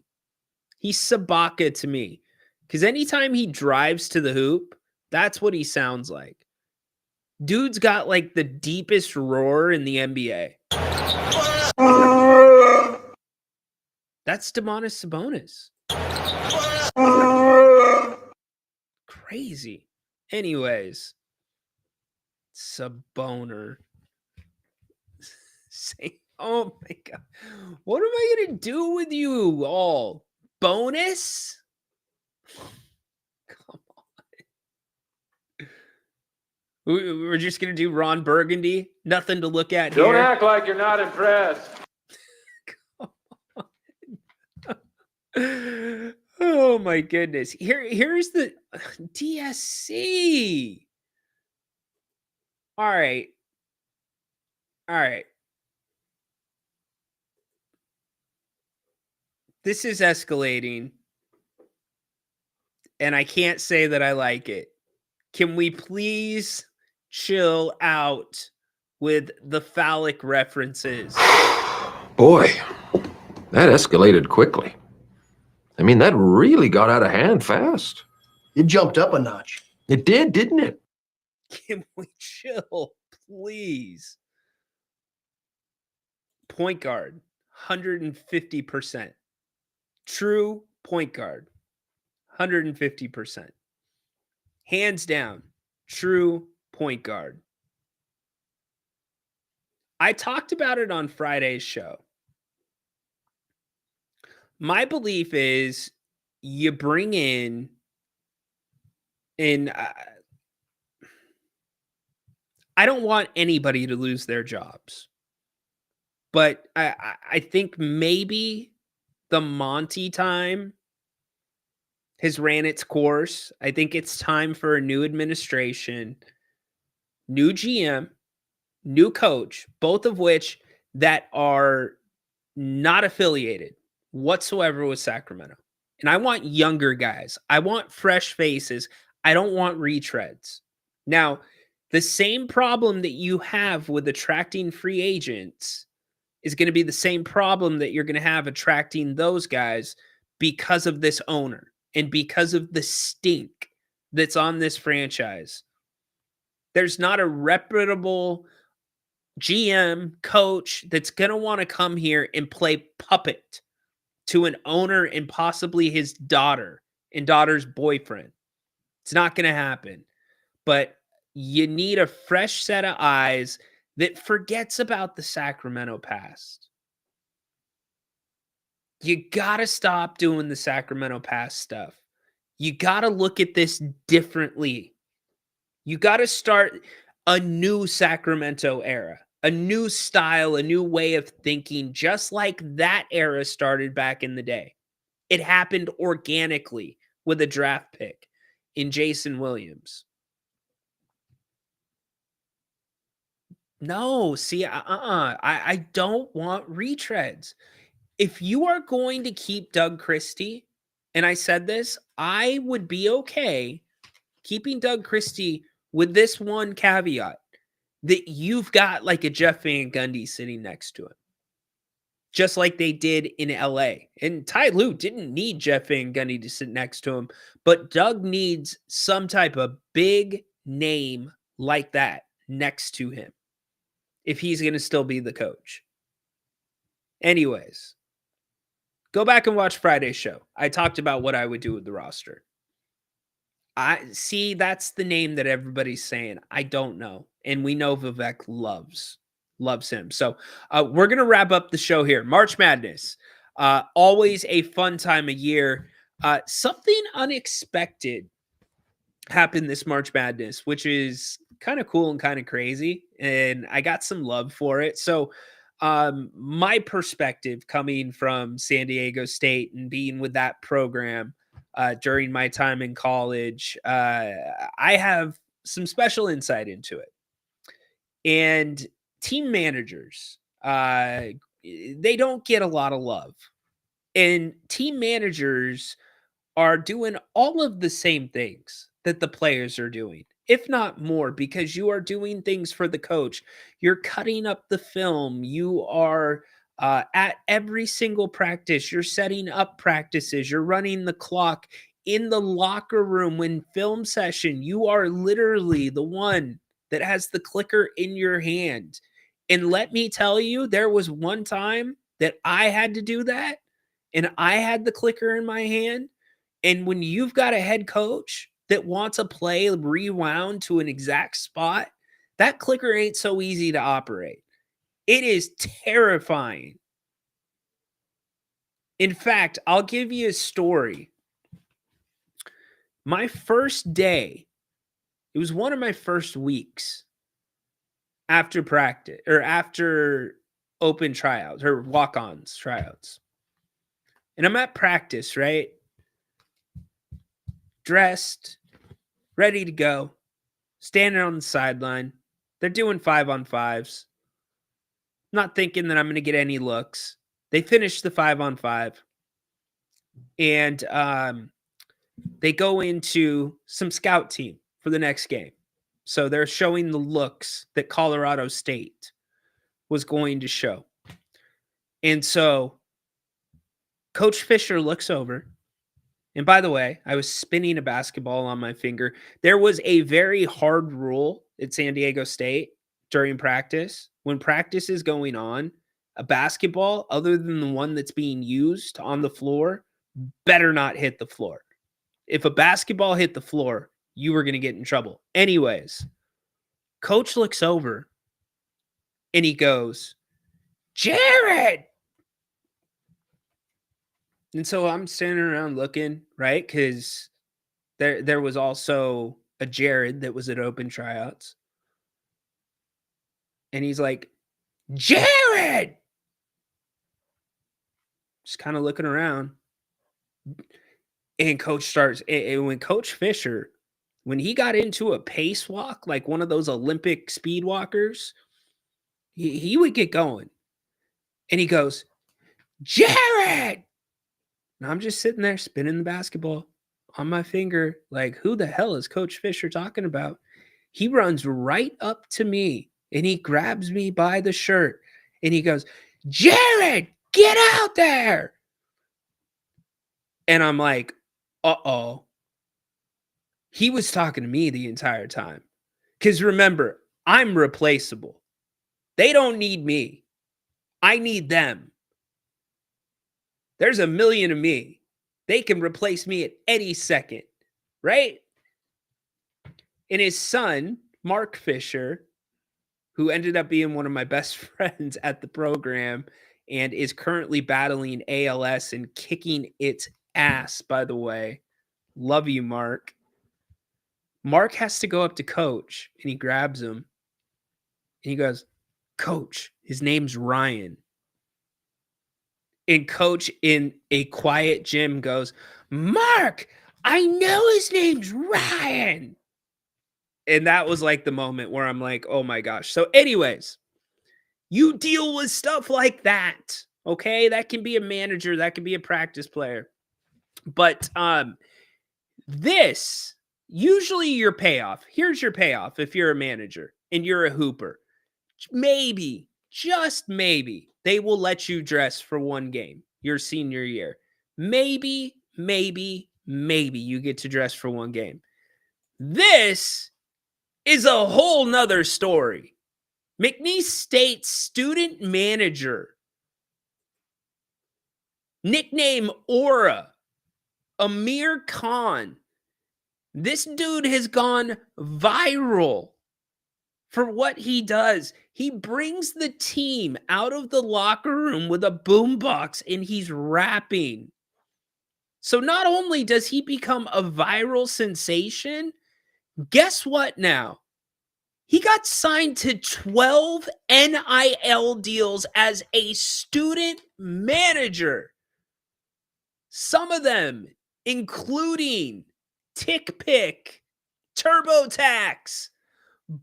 He's Sabaka to me. Because anytime he drives to the hoop, that's what he sounds like. Dude's got like the deepest roar in the NBA. That's Domantas Sabonis. Crazy. Anyways, Saboner. Oh my God. What am I going to do with you all? Bonus? Come on. We're just going to do Ron Burgundy? Nothing to look at Don't here. act like you're not impressed. Oh my goodness. Here's the DSC. All right. This is escalating, and I can't say that I like it. Can we please chill out with the phallic references? Boy, that escalated quickly. I mean, that really got out of hand fast. It jumped up a notch. It did, didn't it? Can we chill, please? Point guard, 150%. True point guard, 150%. Hands down, true point guard. I talked about it on Friday's show. My belief is you bring in, and I don't want anybody to lose their jobs, but I think maybe the Monty time has ran its course. I think it's time for a new administration, new GM, new coach, both of which that are not affiliated whatsoever with Sacramento. And I want younger guys. I want fresh faces. I don't want retreads. Now, the same problem that you have with attracting free agents is going to be the same problem that you're going to have attracting those guys because of this owner and because of the stink that's on this franchise. There's not a reputable GM coach that's going to want to come here and play puppet to an owner and possibly his daughter and daughter's boyfriend. It's not going to happen. But you need a fresh set of eyes that forgets about the Sacramento past. You got to stop doing the Sacramento past stuff. You got to look at this differently. You got to start a new Sacramento era, a new style, a new way of thinking, just like that era started back in the day. It happened organically with a draft pick in Jason Williams. No, see, I don't want retreads. If you are going to keep Doug Christie, and I said this, I would be okay keeping Doug Christie with this one caveat, that you've got like a Jeff Van Gundy sitting next to him, just like they did in LA. And Ty Lue didn't need Jeff Van Gundy to sit next to him, but Doug needs some type of big name like that next to him if he's going to still be the coach. Anyways, go back and watch Friday's show. I talked about what I would do with the roster. I see, that's the name that everybody's saying. I don't know. And we know Vivek loves him. So we're going to wrap up the show here. March Madness. Always a fun time of year. Something unexpected happened this March Madness, which is kind of cool and kind of crazy. And I got some love for it. So my perspective coming from San Diego State and being with that program during my time in college, I have some special insight into it. And team managers, they don't get a lot of love. And team managers are doing all of the same things that the players are doing, if not more, because you are doing things for the coach. You're cutting up the film. You are at every single practice. You're setting up practices. You're running the clock in the locker room when film session. You are literally the one that has the clicker in your hand. And let me tell you, there was one time that I had to do that and I had the clicker in my hand. And when you've got a head coach that wants a play rewound to an exact spot, that clicker ain't so easy to operate. It is terrifying. In fact, I'll give you a story. My first day, it was one of my first weeks after practice or after open tryouts or walk-ons tryouts. And I'm at practice, right? Dressed, ready to go, standing on the sideline. They're doing 5-on-5s. Not thinking that I'm going to get any looks. They finish the 5-on-5. And they go into some scout team for the next game. So they're showing the looks that Colorado State was going to show. And so Coach Fisher looks over. And by the way, I was spinning a basketball on my finger. There was a very hard rule at San Diego State during practice. When practice is going on, a basketball, other than the one that's being used on the floor, better not hit the floor. If a basketball hit the floor, you were going to get in trouble. Anyways, Coach looks over and he goes, "Jared!" And so I'm standing around looking, right? Because there was also a Jared that was at open tryouts. And he's like, "Jared!" Just kind of looking around. And Coach starts, and when Coach Fisher, when he got into a pace walk, like one of those Olympic speed walkers, he would get going. And he goes, "Jared!" And I'm just sitting there spinning the basketball on my finger, like, who the hell is Coach Fisher talking about? He runs right up to me and he grabs me by the shirt and he goes, "Jared, get out there." And I'm like, uh-oh. He was talking to me the entire time. Because remember, I'm replaceable. They don't need me. I need them. There's a million of me. They can replace me at any second, right? And his son, Mark Fisher, who ended up being one of my best friends at the program and is currently battling ALS and kicking its ass, by the way. Love you, Mark. Mark has to go up to Coach and he grabs him and he goes, "Coach, his name's Ryan." And Coach in a quiet gym goes, "Mark, I know his name's Ryan." And that was like the moment where I'm like, oh my gosh. So anyways, you deal with stuff like that. Okay. That can be a manager. That can be a practice player. But this, usually your payoff. Here's your payoff if you're a manager and you're a hooper. Maybe, just maybe, they will let you dress for one game your senior year. Maybe you get to dress for one game. This is a whole nother story. McNeese State student manager, nickname Aura, Amir Khan. This dude has gone viral for what he does. He brings the team out of the locker room with a boombox and he's rapping. So not only does he become a viral sensation, guess what now? He got signed to 12 NIL deals as a student manager. Some of them including Tick Pick, TurboTax,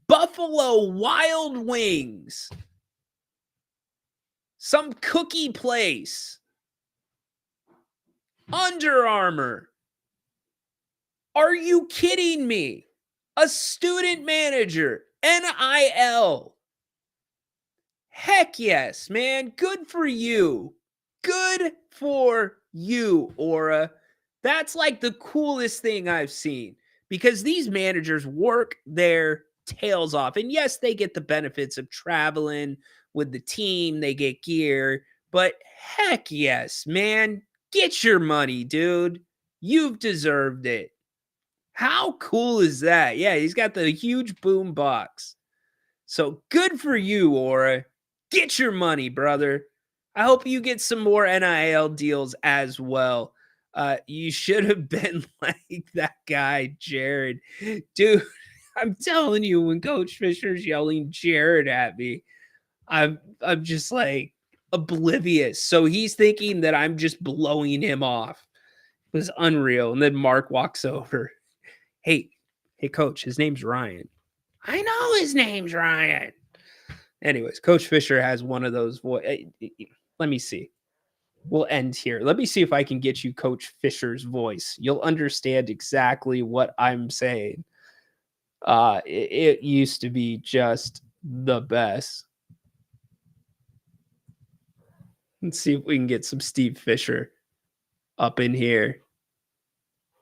Buffalo Wild Wings, some cookie place, Under Armour. Are you kidding me? A student manager, NIL. Heck yes, man. Good for you. Good for you, Aura. That's like the coolest thing I've seen because these managers work their tails off. And yes, they get the benefits of traveling with the team. They get gear. But heck yes, man. Get your money, dude. You've deserved it. How cool is that? Yeah, he's got the huge boom box. So good for you, Aura. Get your money, brother. I hope you get some more NIL deals as well. You should have been like that guy, Jared. Dude, I'm telling you, when Coach Fisher's yelling Jared at me, I'm just like oblivious. So he's thinking that I'm just blowing him off. It was unreal. And then Mark walks over. Hey, Coach, his name's Ryan. I know his name's Ryan. Anyways, Coach Fisher has one of those let me see. We'll end here. Let me see if I can get you Coach Fisher's voice. You'll understand exactly what I'm saying. It used to be just the best. Let's see if we can get some Steve Fisher up in here.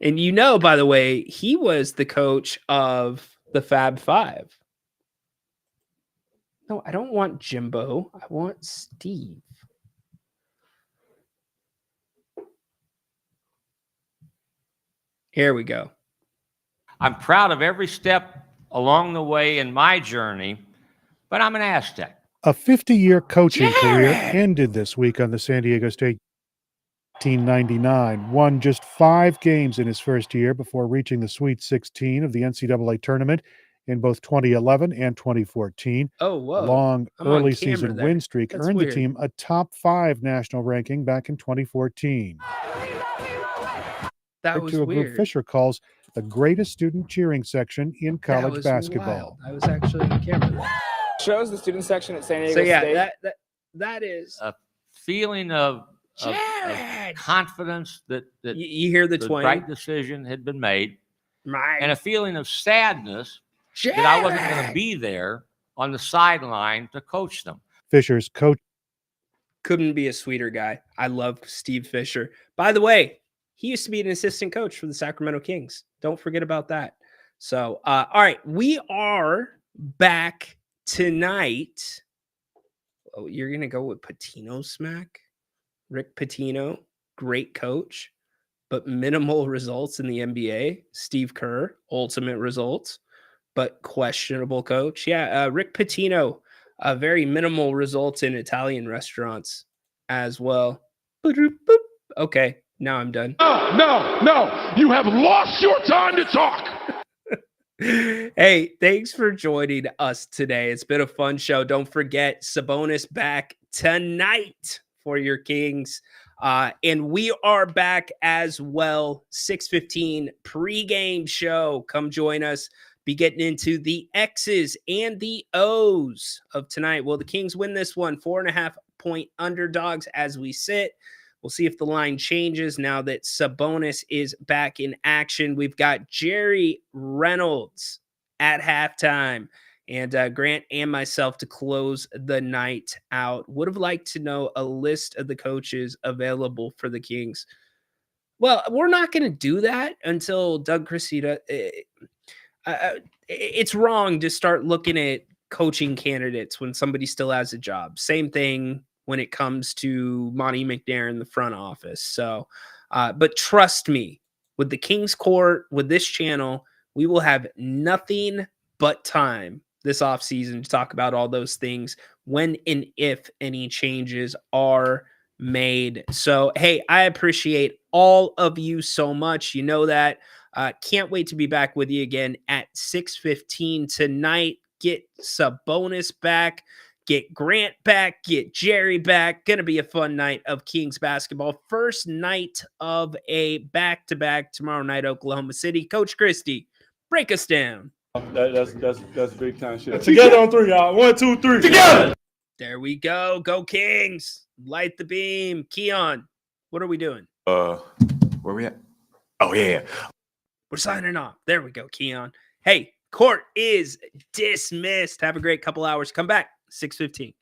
And you know, by the way, he was the coach of the Fab Five. No, I don't want Jimbo. I want Steve. Here we go. I'm proud of every step along the way in my journey, but I'm an Aztec. A 50-year coaching career ended this week on the San Diego State. 1999, won just 5 games in his first year before reaching the Sweet 16 of the NCAA tournament in both 2011 and 2014. Oh, whoa. A long early season win streak That's earned weird. the team a top 5 national ranking back in 2014. That was to a weird. group Fisher calls the greatest student cheering section in That college was basketball. wild. I was actually on camera. Shows the student section at San Diego So yeah, State. that is A feeling of Jared! confidence that You hear the twang? right decision had been made, Right. and a feeling of sadness that I wasn't going to be there on the sideline to coach them. Fisher's coach. Couldn't be a sweeter guy. I love Steve Fisher. By the way, he used to be an assistant coach for the Sacramento Kings. Don't forget about that. So, all right, we are back tonight. Oh, you're going to go with Pitino smack? Rick Pitino, great coach, but minimal results in the NBA. Steve Kerr, ultimate results, but questionable coach. Yeah, Rick Pitino, very minimal results in Italian restaurants as well. Okay, now I'm done. No. You have lost your time to talk. Hey, thanks for joining us today. It's been a fun show. Don't forget, Sabonis back tonight for your Kings. And we are back as well. 6:15 pregame show. Come join us. be getting into the X's and the O's of tonight. Will the Kings win this one? 4.5-point underdogs as we sit. We'll see if the line changes now that Sabonis is back in action. We've got Jerry Reynolds at halftime, and Grant and myself to close the night out. Would have liked to know a list of the coaches available for the Kings. Well, we're not going to do that until Doug Christie. It's wrong to start looking at coaching candidates when somebody still has a job. Same thing when it comes to Monty McNair in the front office. So, but trust me, with the Kings Court, with this channel, we will have nothing but time this offseason to talk about all those things when and if any changes are made. So, hey, I appreciate all of you so much. You know that. Can't wait to be back with you again at 6:15 tonight. Get Sabonis back. Get Grant back, get Jerry back. Going to be a fun night of Kings basketball. First night of a back-to-back tomorrow night, Oklahoma City. Coach Christie, break us down. That's big time shit. Together on three, y'all. 1, 2, 3. Together. There we go. Go Kings. Light the beam. Keon, what are we doing? Where we at? Oh, yeah. We're signing off. There we go, Keon. Hey, court is dismissed. Have a great couple hours. Come back, 6:15.